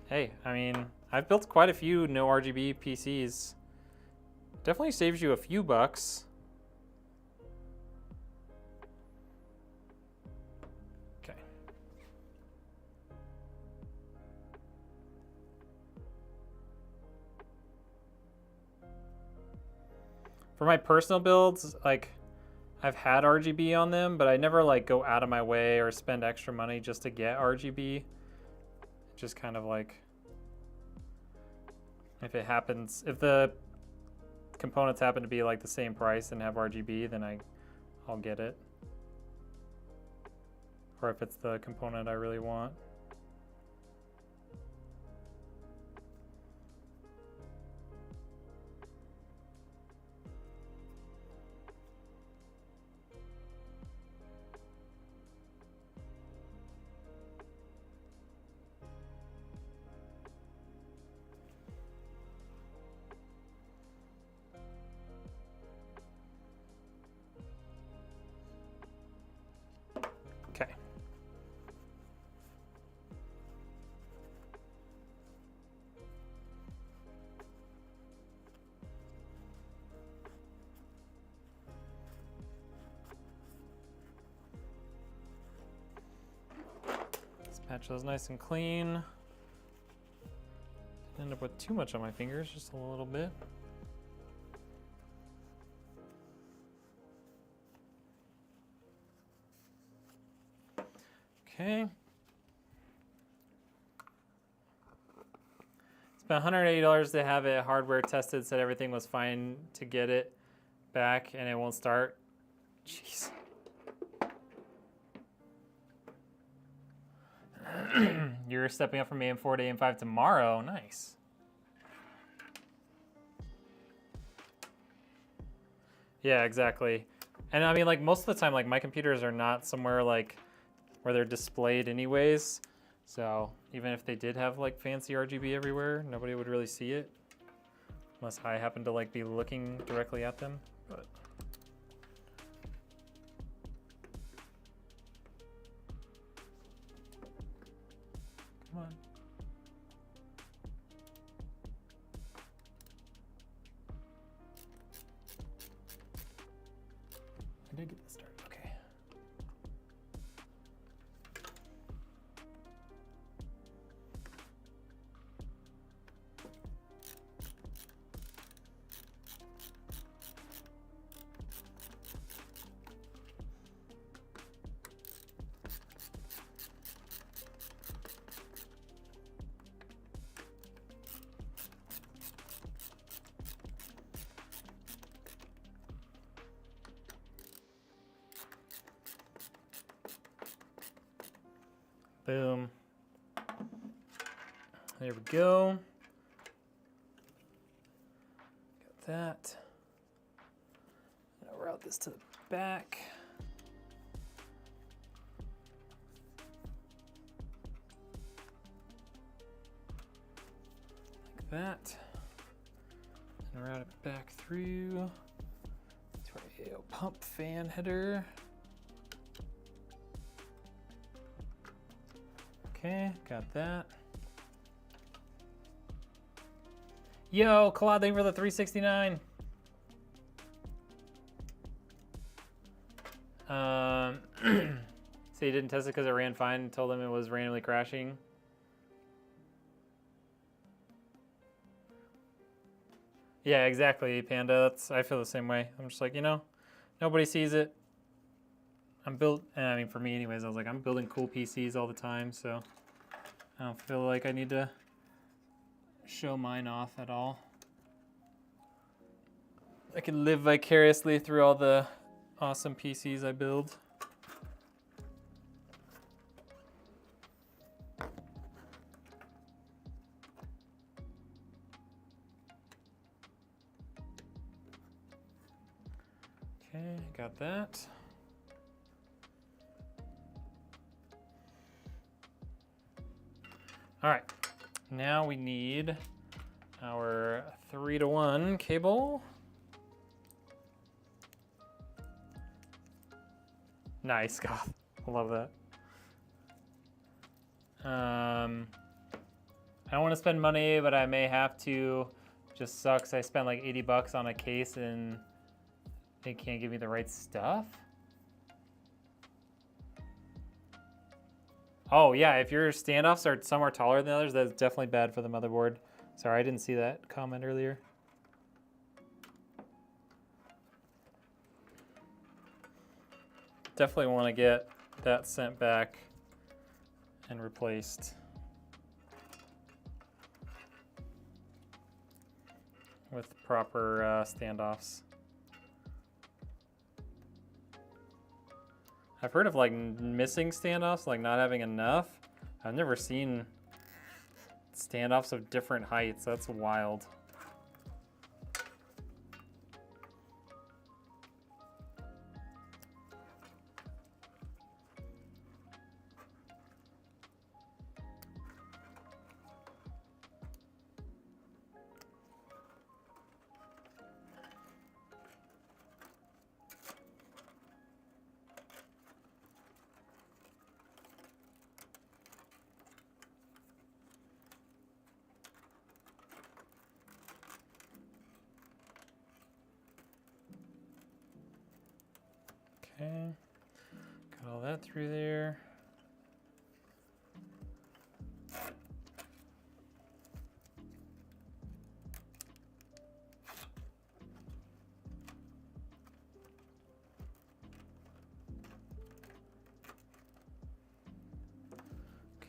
Hey, I mean, I've built quite a few no RGB PCs. Definitely saves you a few bucks. Okay. For my personal builds, like, I've had RGB on them, but I never like go out of my way or spend extra money just to get RGB. Just kind of like, if it happens, if the components happen to be like the same price and have RGB, then I'll get it. Or if it's the component I really want. Okay. Let's patch those nice and clean. Didn't end up with too much on my fingers, just a little bit. Okay. Spent $180 to have it hardware tested, said everything was fine to get it back and it won't start. Jeez. You're stepping up from AM4 to AM5 tomorrow. Nice. Yeah, exactly. And I mean, like, most of the time, like, my computers are not somewhere like where they're displayed anyways. So even if they did have like fancy RGB everywhere, nobody would really see it unless I happen to like be looking directly at them. But come on. I did get this started. Okay. Boom. There we go. Got that. Now route this to the back. Like that. And route it back through to our AO pump fan header. Okay, got that. Yo, Claude, thank you for the 369. So you didn't test it because it ran fine and told them it was randomly crashing. Yeah, exactly, Panda. I feel the same way. I'm just like, you know, nobody sees it. I mean, for me anyways, I was like, I'm building cool PCs all the time, so I don't feel like I need to show mine off at all. I can live vicariously through all the awesome PCs I build. got that. All right, now we need our 3-to-1 cable. Nice, Goth. I love that. I don't want to spend money, but I may have to. Just sucks. I spent like 80 bucks on a case and they can't give me the right stuff. Oh yeah, if your standoffs are some are taller than others, that's definitely bad for the motherboard. Sorry, I didn't see that comment earlier. Definitely want to get that sent back and replaced. With proper standoffs. I've heard of like missing standoffs, like not having enough. I've never seen standoffs of different heights. That's wild. Okay, got all that through there.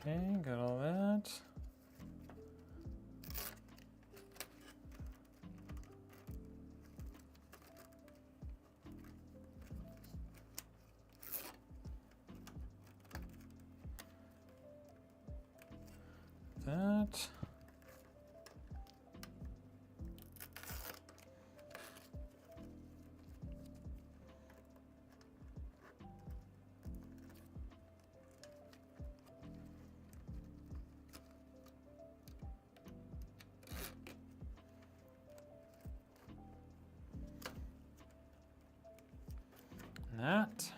Okay, got all that. That. That.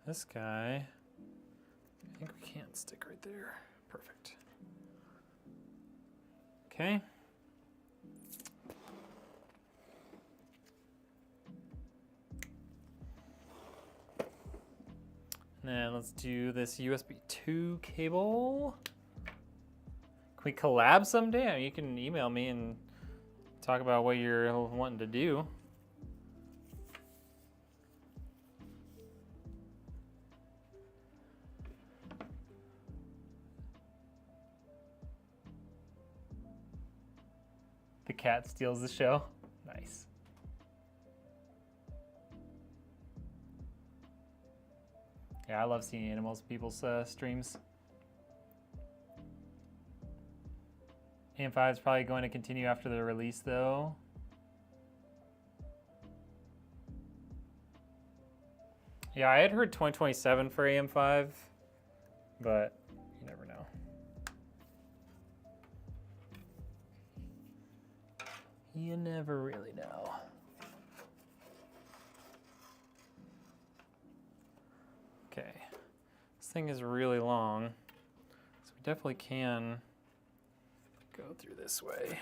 This guy, I think we can't stick right there. Perfect. Okay. Now let's do this USB 2 cable. Can we collab someday? I mean, you can email me and talk about what you're wanting to do. The cat steals the show. Nice. Yeah, I love seeing animals, people's streams. AM5 is probably going to continue after the release though. Yeah, I had heard 2027 for AM5, but you never know. You never really know. Okay, this thing is really long, so we definitely can go through this way.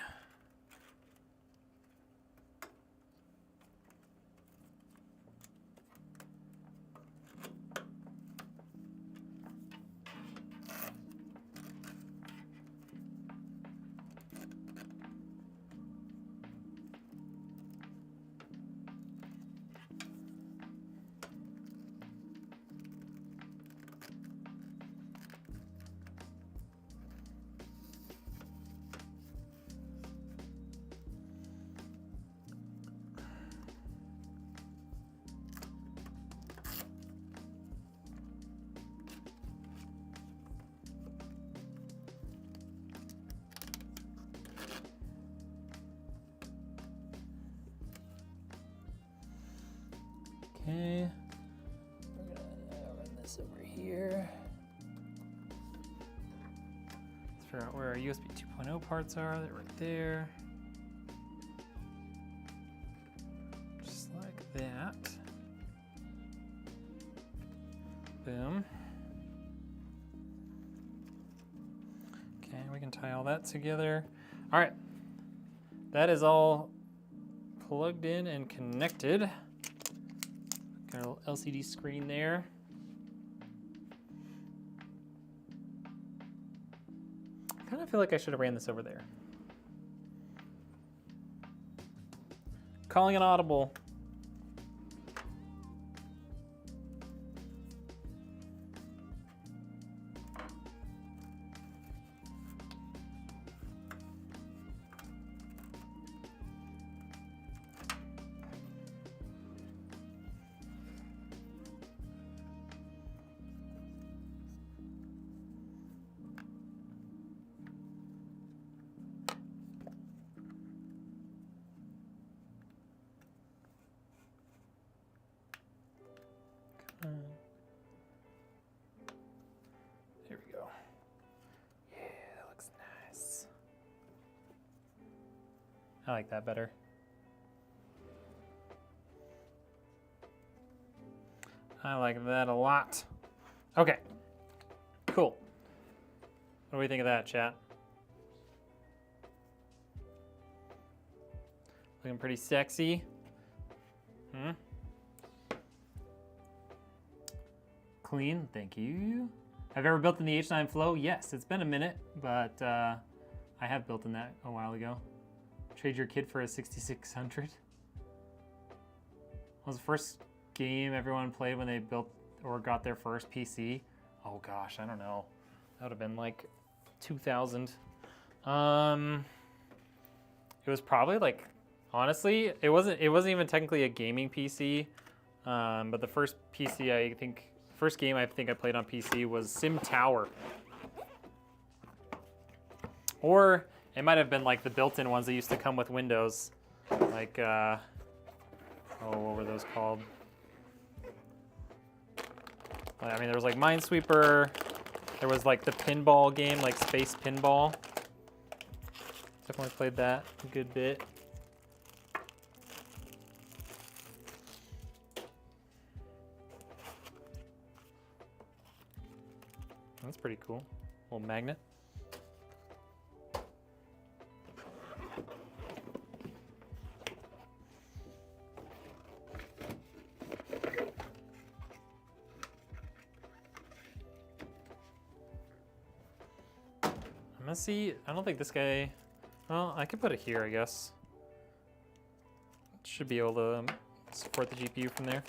figure out where our USB 2.0 parts are. They're right there. Just like that. Boom. Okay, we can tie all that together. All right, that is all plugged in and connected. Got a little LCD screen there. I kind of feel like I should have ran this over there. Calling an audible. Here we go. Yeah, that looks nice. I like that better. I like that a lot. Okay, cool. What do we think of that, chat? Looking pretty sexy. Hmm? Clean, thank you. Have you ever built in the H9 Flow? Yes, it's been a minute, but I have built in that a while ago. Trade your kid for a 6600. What was the first game everyone played when they built or got their first PC? Oh gosh, I don't know. That would have been like 2000. It was probably like, honestly, it wasn't even technically a gaming PC, but the first PC first game I think I played on PC was Sim Tower. Or it might have been like the built-in ones that used to come with Windows. Like, oh, what were those called? I mean, there was like Minesweeper. There was like the pinball game, like Space Pinball. Definitely played that a good bit. That's pretty cool. Little magnet. I'm gonna see, I don't think this guy, well, I could put it here, I guess. Should be able to support the GPU from there.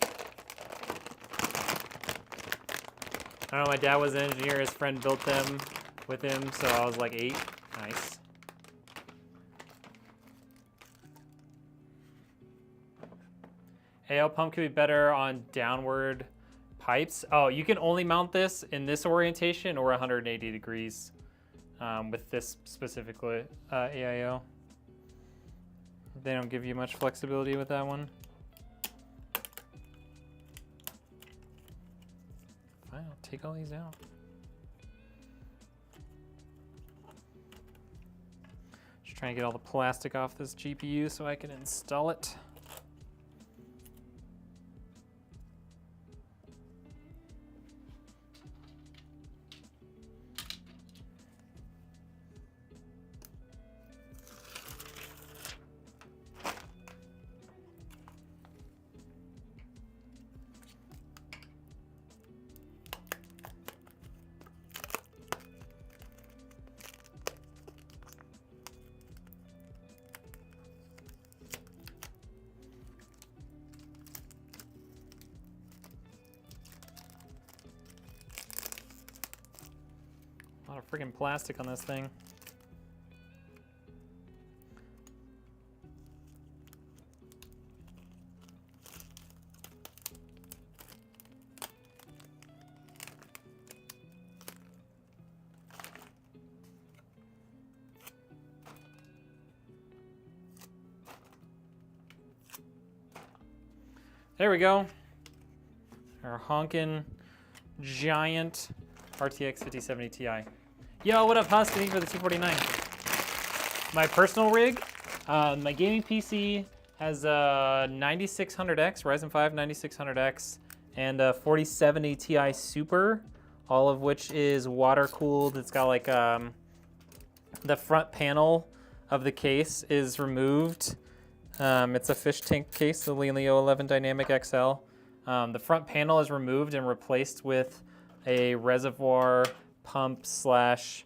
I don't know, my dad was an engineer, his friend built them with him, so I was like 8. Nice. AL pump could be better on downward pipes. Oh, you can only mount this in this orientation or 180 degrees with this specifically AIO. They don't give you much flexibility with that one. Fine, I'll take all these out. Just trying to get all the plastic off this GPU so I can install it. A lot of friggin' plastic on this thing. There we go. Our honkin' giant RTX 5070 Ti. Yo, what up, Husk? Thank you for the 249. My personal rig, my gaming PC has a 9600X, Ryzen 5 9600X, and a 4070 Ti Super, all of which is water cooled. It's got like the front panel of the case is removed. It's a fish tank case, the Lelio 11 Dynamic XL. The front panel is removed and replaced with a reservoir pump slash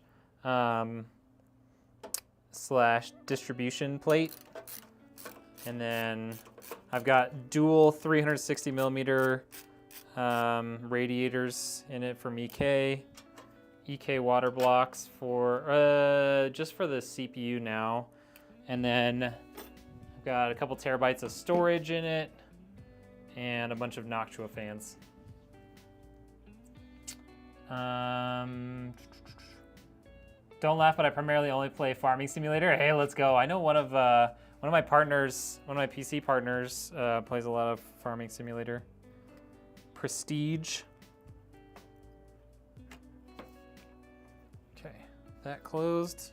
distribution plate. And then I've got dual 360 millimeter radiators in it from EK water blocks for just for the CPU now. And then I've got a couple terabytes of storage in it and a bunch of Noctua fans. Don't laugh, but I primarily only play Farming Simulator. Hey, let's go. I know one of my partners, one of my PC partners, plays a lot of Farming Simulator. Prestige. Okay, that closed.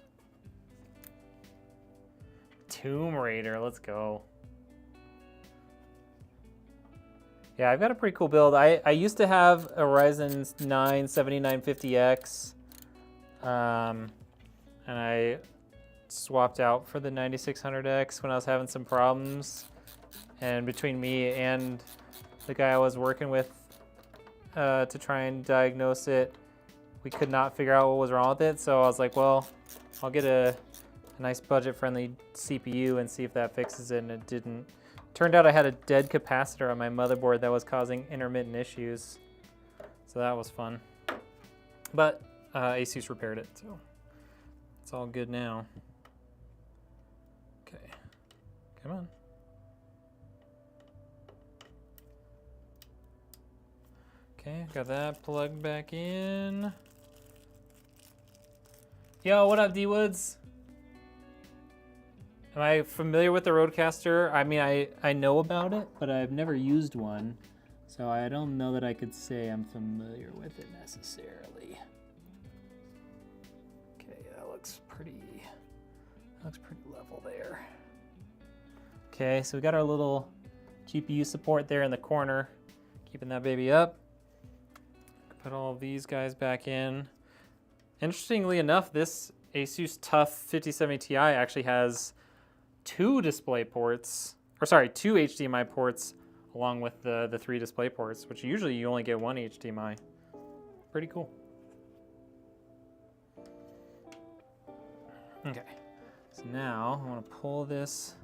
Tomb Raider, let's go. Yeah, I've got a pretty cool build. I used to have a Ryzen 9 7950X, and I swapped out for the 9600X when I was having some problems. And between me and the guy I was working with to try and diagnose it, we could not figure out what was wrong with it. So I was like, well, I'll get a nice budget-friendly CPU and see if that fixes it, and it didn't. Turned out I had a dead capacitor on my motherboard that was causing intermittent issues. So that was fun. But Asus repaired it, so it's all good now. Okay, come on. Okay, got that plugged back in. Yo, what up, D-Woods? Am I familiar with the Rodecaster? I mean, I know about it, but I've never used one. So I don't know that I could say I'm familiar with it necessarily. Okay, that looks pretty level there. Okay, so we got our little GPU support there in the corner, keeping that baby up. Put all of these guys back in. Interestingly enough, this Asus TUF 5070 Ti actually has two HDMI ports along with the three display ports, which usually you only get one HDMI. Pretty cool. Okay, so now I want to pull this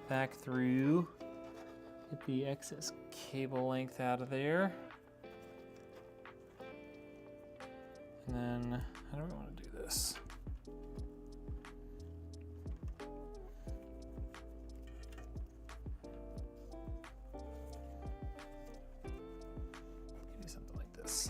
back through, get the excess cable length out of there. And then, how do we want to do this? Do something like this.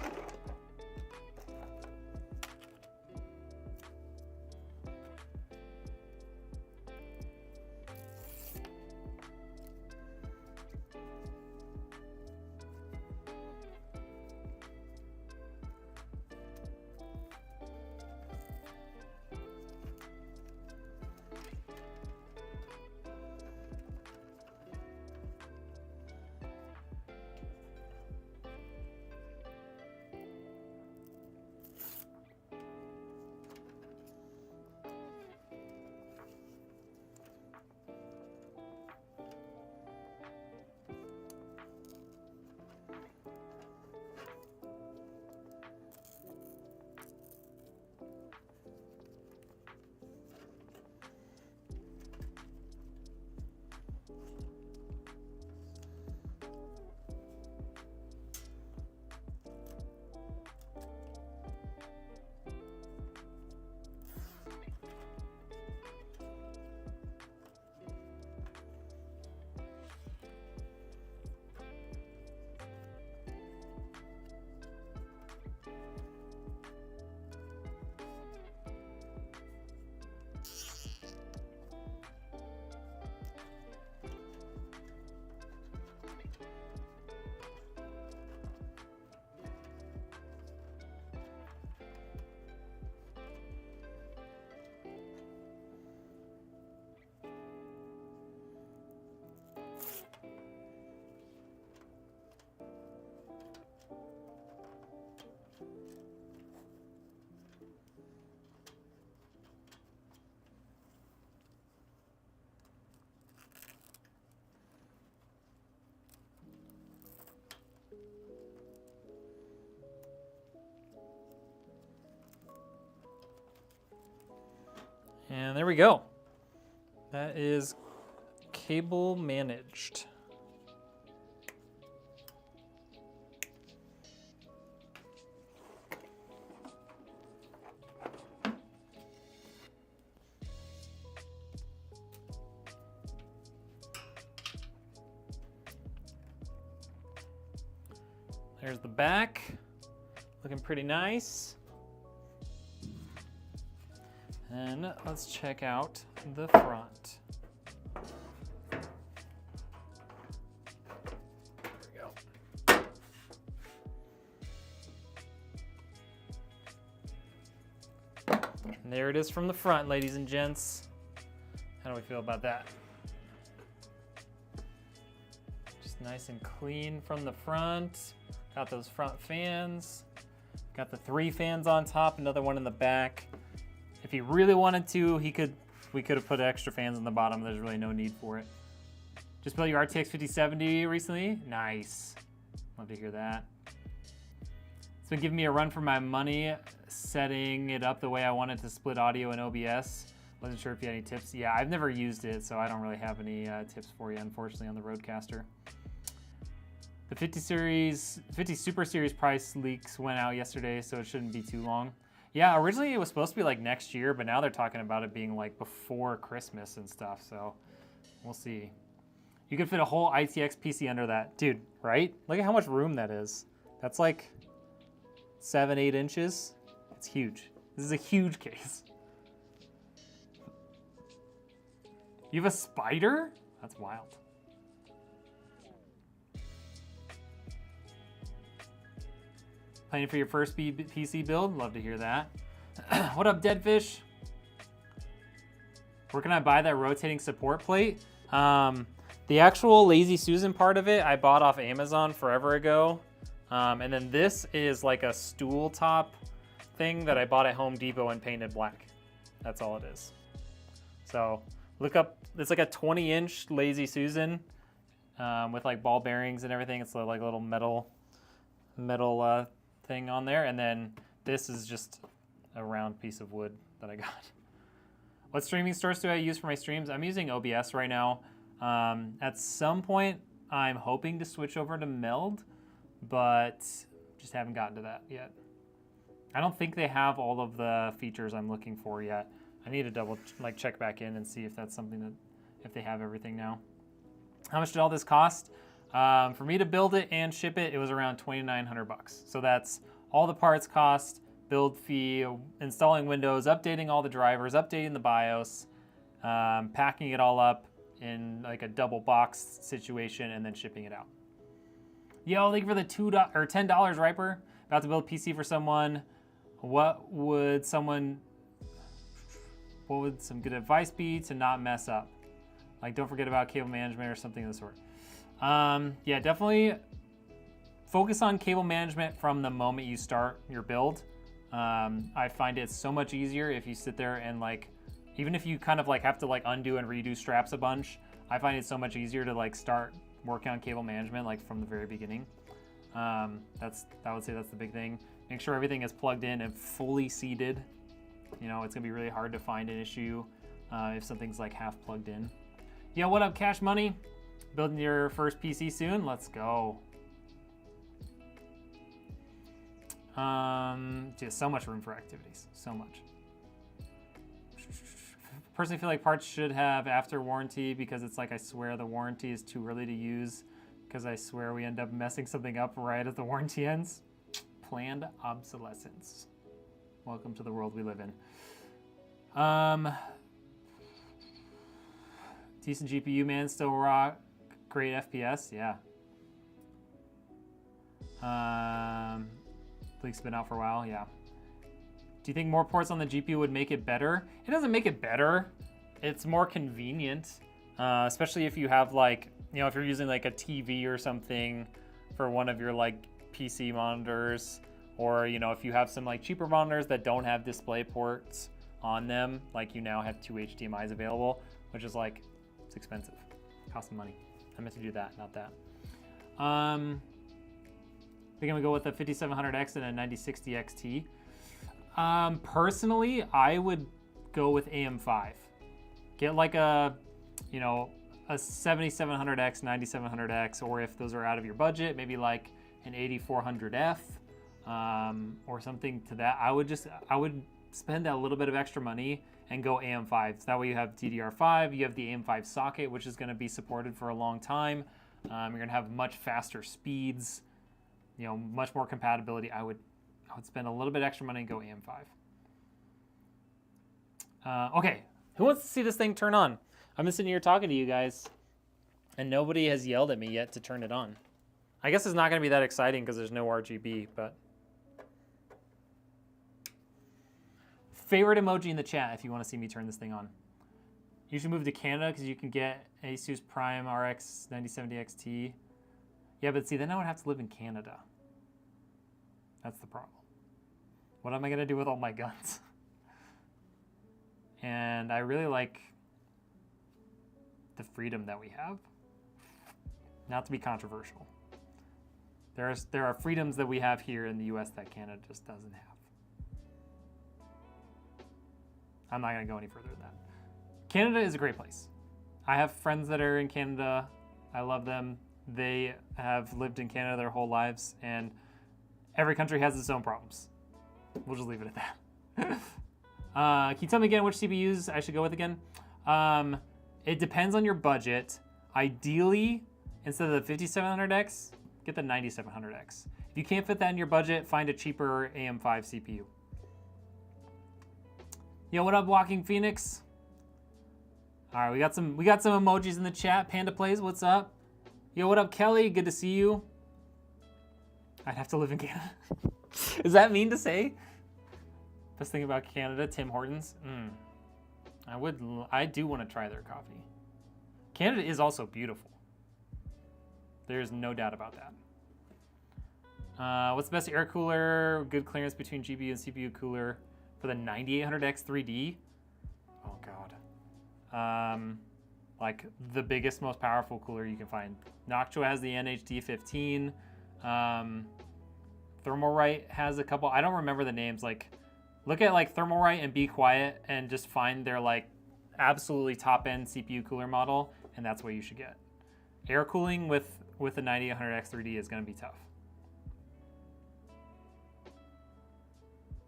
And there we go. That is cable managed. There's the back, looking pretty nice. And let's check out the front. There we go. And there it is from the front, ladies and gents. How do we feel about that? Just nice and clean from the front. Got those front fans. Got the 3 fans on top, another one in the back. If he really wanted to, we could have put extra fans on the bottom. There's really no need for it. Just built your RTX 5070 recently? Nice. Love to hear that. It's been giving me a run for my money, setting it up the way I wanted to split audio and OBS. Wasn't sure if you had any tips. Yeah, I've never used it, so I don't really have any tips for you, unfortunately, on the Rodecaster. The 50 Super Series price leaks went out yesterday, so it shouldn't be too long. Yeah, originally it was supposed to be like next year, but now they're talking about it being like before Christmas and stuff, so we'll see. You could fit a whole ITX PC under that. Dude, right? Look at how much room that is. That's like 7-8 inches. It's huge. This is a huge case. You have a spider? That's wild. Planning for your first PC build? Love to hear that. What up, Deadfish? Where can I buy that rotating support plate? The actual Lazy Susan part of it, I bought off Amazon forever ago. And then this is like a stool top thing that I bought at Home Depot and painted black. That's all it is. So look up, it's like a 20-inch Lazy Susan with like ball bearings and everything. It's like a little metal thing on there, and then this is just a round piece of wood that I got. What streaming source do I use for my streams? I'm using OBS right now. At some point, I'm hoping to switch over to Meld, but just haven't gotten to that yet. I don't think they have all of the features I'm looking for yet. I need to check back in and see if that's something that, if they have everything now. How much did all this cost? For me to build it and ship it, it was around $2,900. So that's all the parts cost, build fee, installing Windows, updating all the drivers, updating the BIOS, packing it all up in like a double box situation, and then shipping it out. Yo, thank you for the $10, Riper. About to build a PC for someone. What would some good advice be to not mess up? Like, don't forget about cable management or something of the sort. Yeah, definitely focus on cable management from the moment you start your build. I find it so much easier if you sit there and like, even if you kind of like have to like undo and redo straps a bunch, I find it so much easier to like start working on cable management like from the very beginning. I would say that's the big thing. Make sure everything is plugged in and fully seated. You know, it's gonna be really hard to find an issue if something's like half plugged in. Yeah, what up, Cash Money? Building your first PC soon? Let's go. Just so much room for activities. So much. Personally feel like parts should have after warranty because it's like I swear the warranty is too early to use because I swear we end up messing something up right as the warranty ends. Planned obsolescence. Welcome to the world we live in. Decent GPU, man. Still rock. Great FPS, yeah. Leak's been out for a while, yeah. Do you think more ports on the GPU would make it better? It doesn't make it better. It's more convenient, especially if you have like, you know, if you're using like a TV or something for one of your like PC monitors, or, you know, if you have some like cheaper monitors that don't have display ports on them, like you now have 2 HDMIs available, which is like, it's expensive, costs money. I meant to do that, not that. I think I'm gonna go with a 5700X and a 9060 XT. Personally, I would go with AM5. Get like a, you know, a 7700X, 9700X, or if those are out of your budget, maybe like an 8400F or something to that. I would spend a little bit of extra money and go AM5. So that way you have DDR5, you have the AM5 socket, which is going to be supported for a long time. You're going to have much faster speeds, you know, much more compatibility. I would spend a little bit extra money and go AM5. Okay, who wants to see this thing turn on? I'm just sitting here talking to you guys, and nobody has yelled at me yet to turn it on. I guess it's not going to be that exciting because there's no RGB, but... Favorite emoji in the chat if you want to see me turn this thing on. You should move to Canada because you can get Asus Prime RX 9070 XT. Yeah, but see, then I would have to live in Canada. That's the problem. What am I going to do with all my guns? And I really like the freedom that we have. Not to be controversial. There are freedoms that we have here in the US that Canada just doesn't have. I'm not going to go any further than that. Canada is a great place. I have friends that are in Canada. I love them. They have lived in Canada their whole lives, and every country has its own problems. We'll just leave it at that. Can you tell me again which CPUs I should go with again? It depends on your budget. Ideally, instead of the 5700X, get the 9700X. If you can't fit that in your budget, find a cheaper AM5 CPU. Yo, what up, Walking Phoenix? All right, we got some emojis in the chat. Panda Plays, what's up? Yo, what up, Kelly? Good to see you. I'd have to live in Canada. Is that mean to say? Best thing about Canada, Tim Hortons. I do want to try their coffee. Canada is also beautiful. There's no doubt about that. What's the best air cooler? Good clearance between GPU and CPU cooler for the 9800X 3D? Oh God. Like the biggest, most powerful cooler you can find. Noctua has the NHD15. Thermalright has a couple. I don't remember the names. Like, look at like Thermalright and Be Quiet and just find their like absolutely top-end CPU cooler model, and that's what you should get. Air cooling with the 9800X 3D is going to be tough.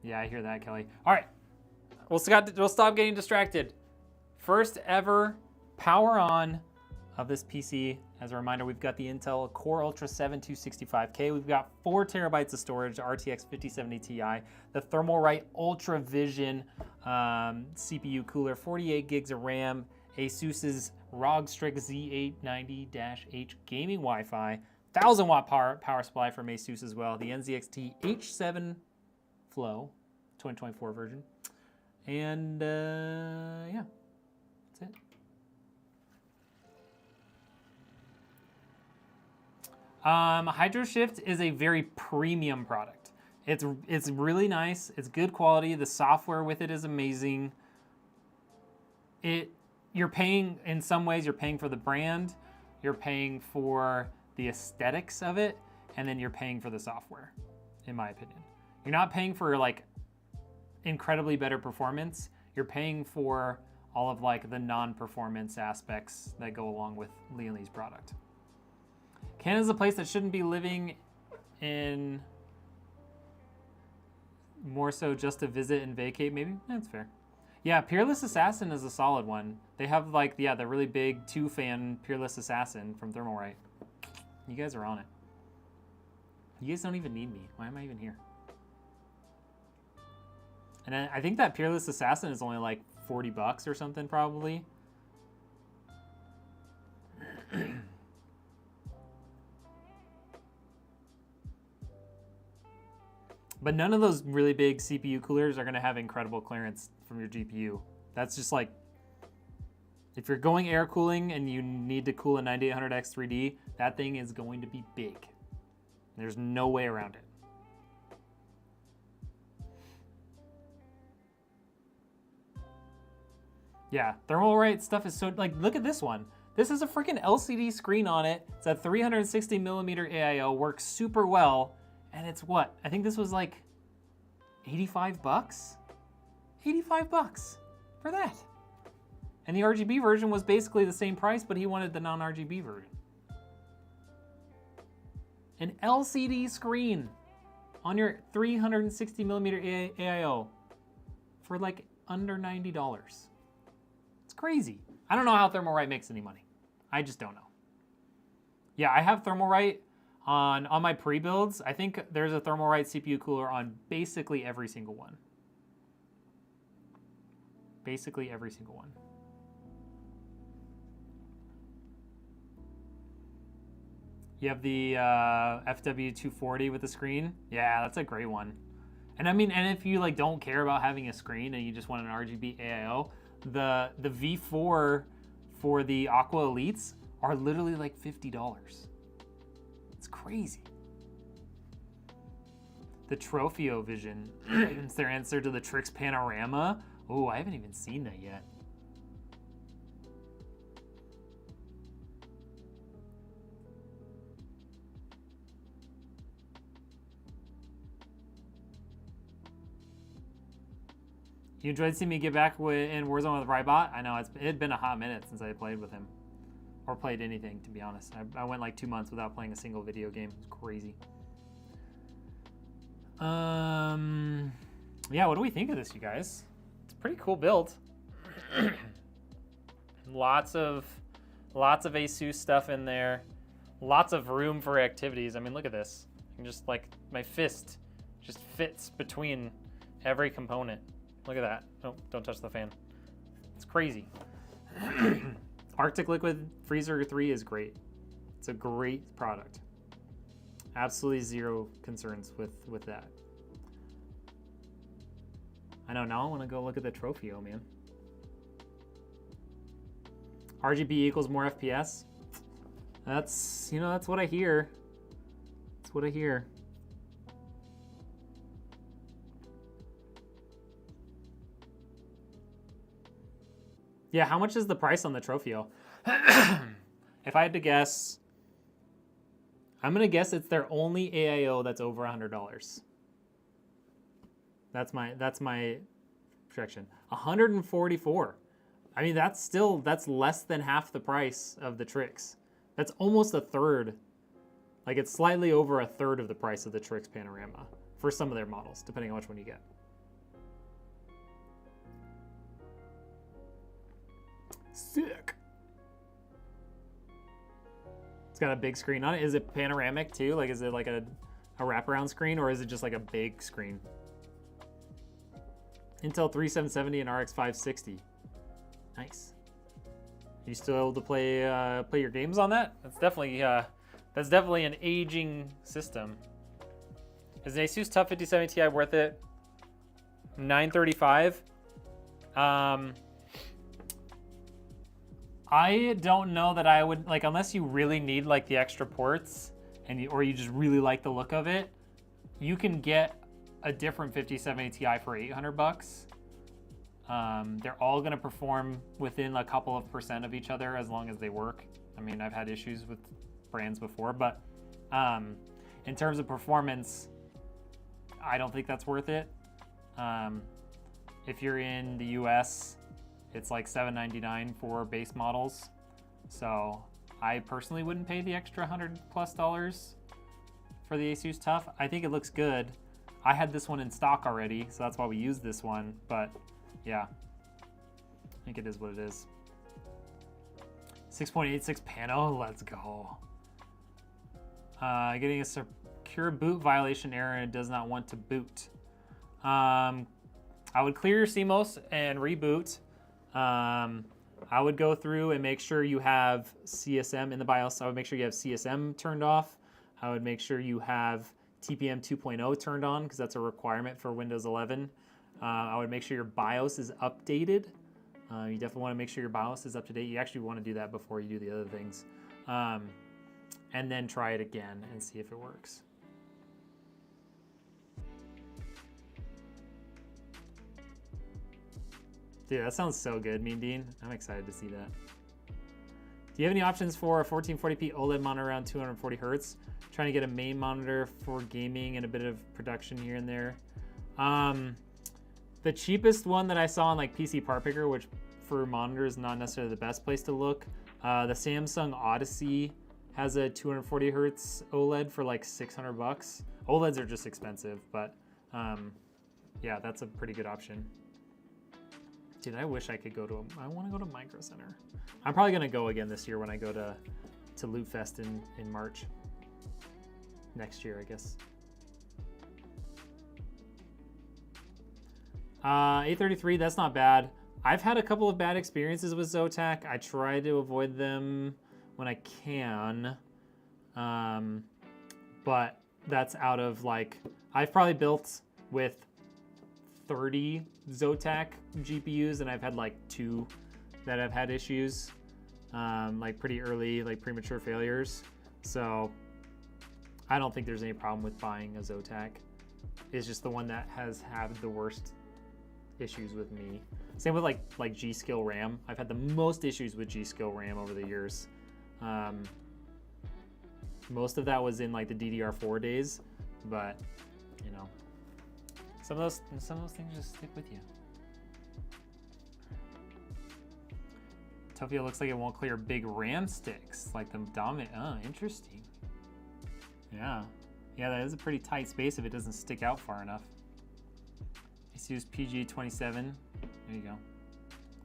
Yeah, I hear that, Kelly. All right, we'll stop getting distracted. First ever power on of this PC. As a reminder, we've got the Intel Core Ultra 7 265K. We've got 4 terabytes of storage, RTX 5070 Ti. The Thermalright Ultra Vision CPU cooler, 48 gigs of RAM. Asus's ROG Strix Z890-H gaming Wi-Fi. 1000 watt power supply from Asus as well. The NZXT H7 Flow 2024 version. And yeah, that's it. HydroShift is a very premium product. It's really nice. It's good quality. The software with it is amazing. You're paying, in some ways, you're paying for the brand, you're paying for the aesthetics of it, and then you're paying for the software, in my opinion. You're not paying for like incredibly better performance. You're paying for all of like the non-performance aspects that go along with Lian Li's product. Canada's a place that shouldn't be living in, more so just to visit and vacate, maybe? That's fair. Yeah, Peerless Assassin is a solid one. They have like, yeah, the really big 2-fan Peerless Assassin from Thermalright. You guys are on it. You guys don't even need me. Why am I even here? And I think that Peerless Assassin is only like 40 bucks or something probably. But none of those really big CPU coolers are going to have incredible clearance from your GPU. That's just like, if you're going air cooling and you need to cool a 9800X 3D, that thing is going to be big. There's no way around it. Yeah, Thermalright stuff is so, like, look at this one. This is a freaking LCD screen on it. It's a 360 millimeter AIO, works super well. And it's what? I think this was like 85 bucks? 85 bucks. for that. And the RGB version was basically the same price, but he wanted the non-RGB version. An LCD screen on your 360 millimeter AIO for like under $90. It's crazy. I don't know how Thermalright makes any money. I just don't know. Yeah, I have Thermalright on my pre-builds. I think there's a Thermalright CPU cooler on basically every single one. Basically every single one. You have the FW240 with the screen. Yeah, that's a great one. And I mean, and if you like don't care about having a screen and you just want an RGB AIO, the V4 for the Aqua Elites are literally like $50. It's crazy. The Tropheo Vision, it's their answer to the Trix Panorama. Oh, I haven't even seen that yet. You enjoyed seeing me get back in Warzone with Rybot? I know, it had been a hot minute since I played with him. Or played anything, to be honest. I went like 2 months without playing a single video game. It was crazy. Yeah, what do we think of this, you guys? It's a pretty cool build. Lots of ASUS stuff in there. Lots of room for activities. I mean, look at this. I can just like, my fist just fits between every component. Look at that. Oh, don't touch the fan. It's crazy. Arctic Liquid Freezer 3 is great. It's a great product. Absolutely zero concerns with that. I know, now I want to go look at the Tropheo, man. RGB equals more FPS. That's, you know, that's what I hear. That's what I hear. Yeah, how much is the price on the Tropheo? If I had to guess, I'm gonna guess it's their only AIO that's over $100. That's my projection. 144. I mean, that's less than half the price of the Trix. That's almost a third. Like, it's slightly over a third of the price of the Trix Panorama for some of their models, depending on which one you get. Sick. It's got a big screen on it. Is it panoramic too? Like, is it like a wraparound screen, or is it just like a big screen? Intel 3770 and RX 560. Nice. You still able to play your games on that? That's definitely an aging system. Is an ASUS TUF 5070 Ti worth it? $935. I don't know that I would, like, unless you really need like the extra ports or you just really like the look of it, you can get a different 5070 Ti for $800. They're all gonna perform within a couple of % of each other as long as they work. I mean, I've had issues with brands before, but in terms of performance, I don't think that's worth it. If you're in the US, it's like $799 for base models. So I personally wouldn't pay the extra $100+ for the ASUS TUF. I think it looks good. I had this one in stock already, so that's why we used this one, but yeah, I think it is what it is. 6.86 Pano, let's go. Getting a secure boot violation error and it does not want to boot. I would clear your CMOS and reboot. I would go through and make sure you have CSM in the BIOS. I would make sure you have CSM turned off. I would make sure you have TPM 2.0 turned on because that's a requirement for Windows 11. I would make sure your BIOS is updated. You definitely want to make sure your BIOS is up to date. You actually want to do that before you do the other things. And then try it again and see if it works. Dude, that sounds so good, Mean Dean. I'm excited to see that. Do you have any options for a 1440p OLED monitor around 240 Hertz? Trying to get a main monitor for gaming and a bit of production here and there. The cheapest one that I saw on like PC Part Picker, which for monitor is not necessarily the best place to look, the Samsung Odyssey has a 240 hertz OLED for like 600 bucks. OLEDs are just expensive, but yeah, that's a pretty good option. Dude, I wish I could go to I want to go to Micro Center. I'm probably gonna go again this year when I go to Loot Fest in March. Next year, I guess. 833, that's not bad. I've had a couple of bad experiences with Zotac. I try to avoid them when I can. But that's out of like, I've probably built with 30 Zotac GPUs and I've had like 2 that have had issues, like pretty early, like premature failures. So I don't think there's any problem with buying a Zotac. It's just the one that has had the worst issues with me. Same with like G-Skill RAM. I've had the most issues with G-Skill RAM over the years. Most of that was in like the DDR4 days, but you know, some of those things just stick with you. Tofio looks like it won't clear big RAM sticks, like the dominant. Oh, interesting. Yeah, that is a pretty tight space if it doesn't stick out far enough. Let's use PG27. There you go.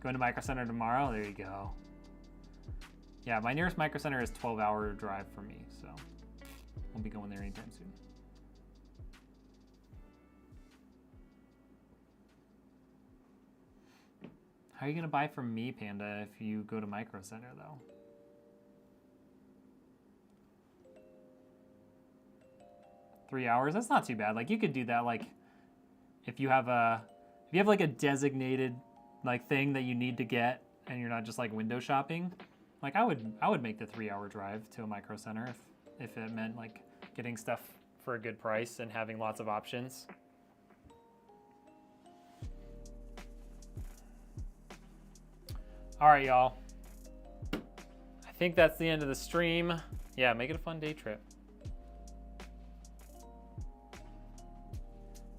Going to Micro Center tomorrow. There you go. Yeah, my nearest Micro Center is 12-hour drive for me, so won't be going there anytime soon. How are you gonna buy from me, Panda, if you go to Micro Center though? Three hours? That's not too bad. Like you could do that like if you have like a designated like thing that you need to get and you're not just like window shopping. Like I would make the 3-hour drive to a Micro Center if it meant like getting stuff for a good price and having lots of options. All right, y'all. I think that's the end of the stream. Yeah, make it a fun day trip.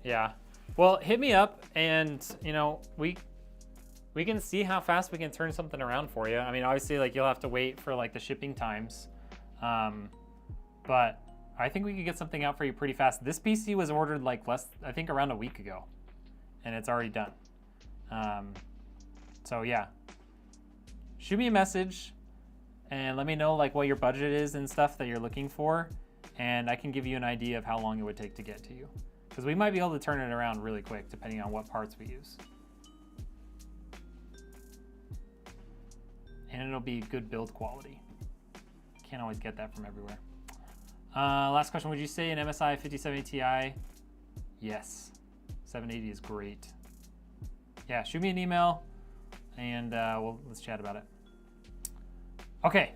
Yeah. Well, hit me up and, you know, we can see how fast we can turn something around for you. I mean, obviously, like, you'll have to wait for, like, the shipping times. But I think we could get something out for you pretty fast. This PC was ordered, like, I think around a week ago. And it's already done. So, yeah. Shoot me a message and let me know, like, what your budget is and stuff that you're looking for. And I can give you an idea of how long it would take to get to you. Because we might be able to turn it around really quick, depending on what parts we use. And it'll be good build quality. Can't always get that from everywhere. Last question, would you say an MSI 5780 Ti? Yes. 780 is great. Yeah, shoot me an email and let's chat about it. Okay.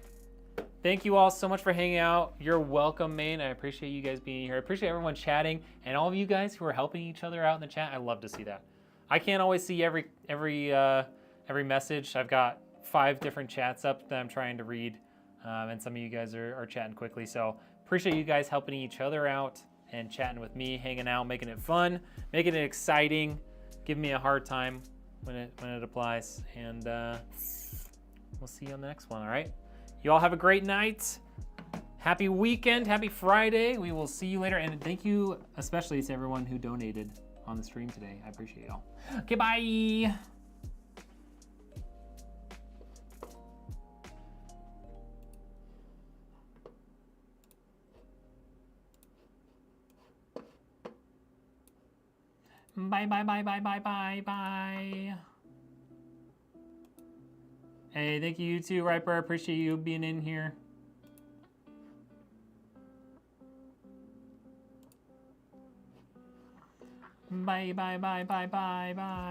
Thank you all so much for hanging out. You're welcome, Maine. I appreciate you guys being here. I appreciate everyone chatting and all of you guys who are helping each other out in the chat. I love to see that. I can't always see every message. I've got 5 different chats up that I'm trying to read, and some of you guys are chatting quickly. So appreciate you guys helping each other out and chatting with me, hanging out, making it fun, making it exciting, giving me a hard time when it applies. And we'll see you on the next one. All right. You all have a great night. Happy weekend. Happy Friday. We will see you later. And thank you especially to everyone who donated on the stream today. I appreciate y'all. Okay, bye. Bye, bye, bye, bye, bye, bye, bye. Hey, thank you too, Riper. I appreciate you being in here. Bye, bye, bye, bye, bye, bye.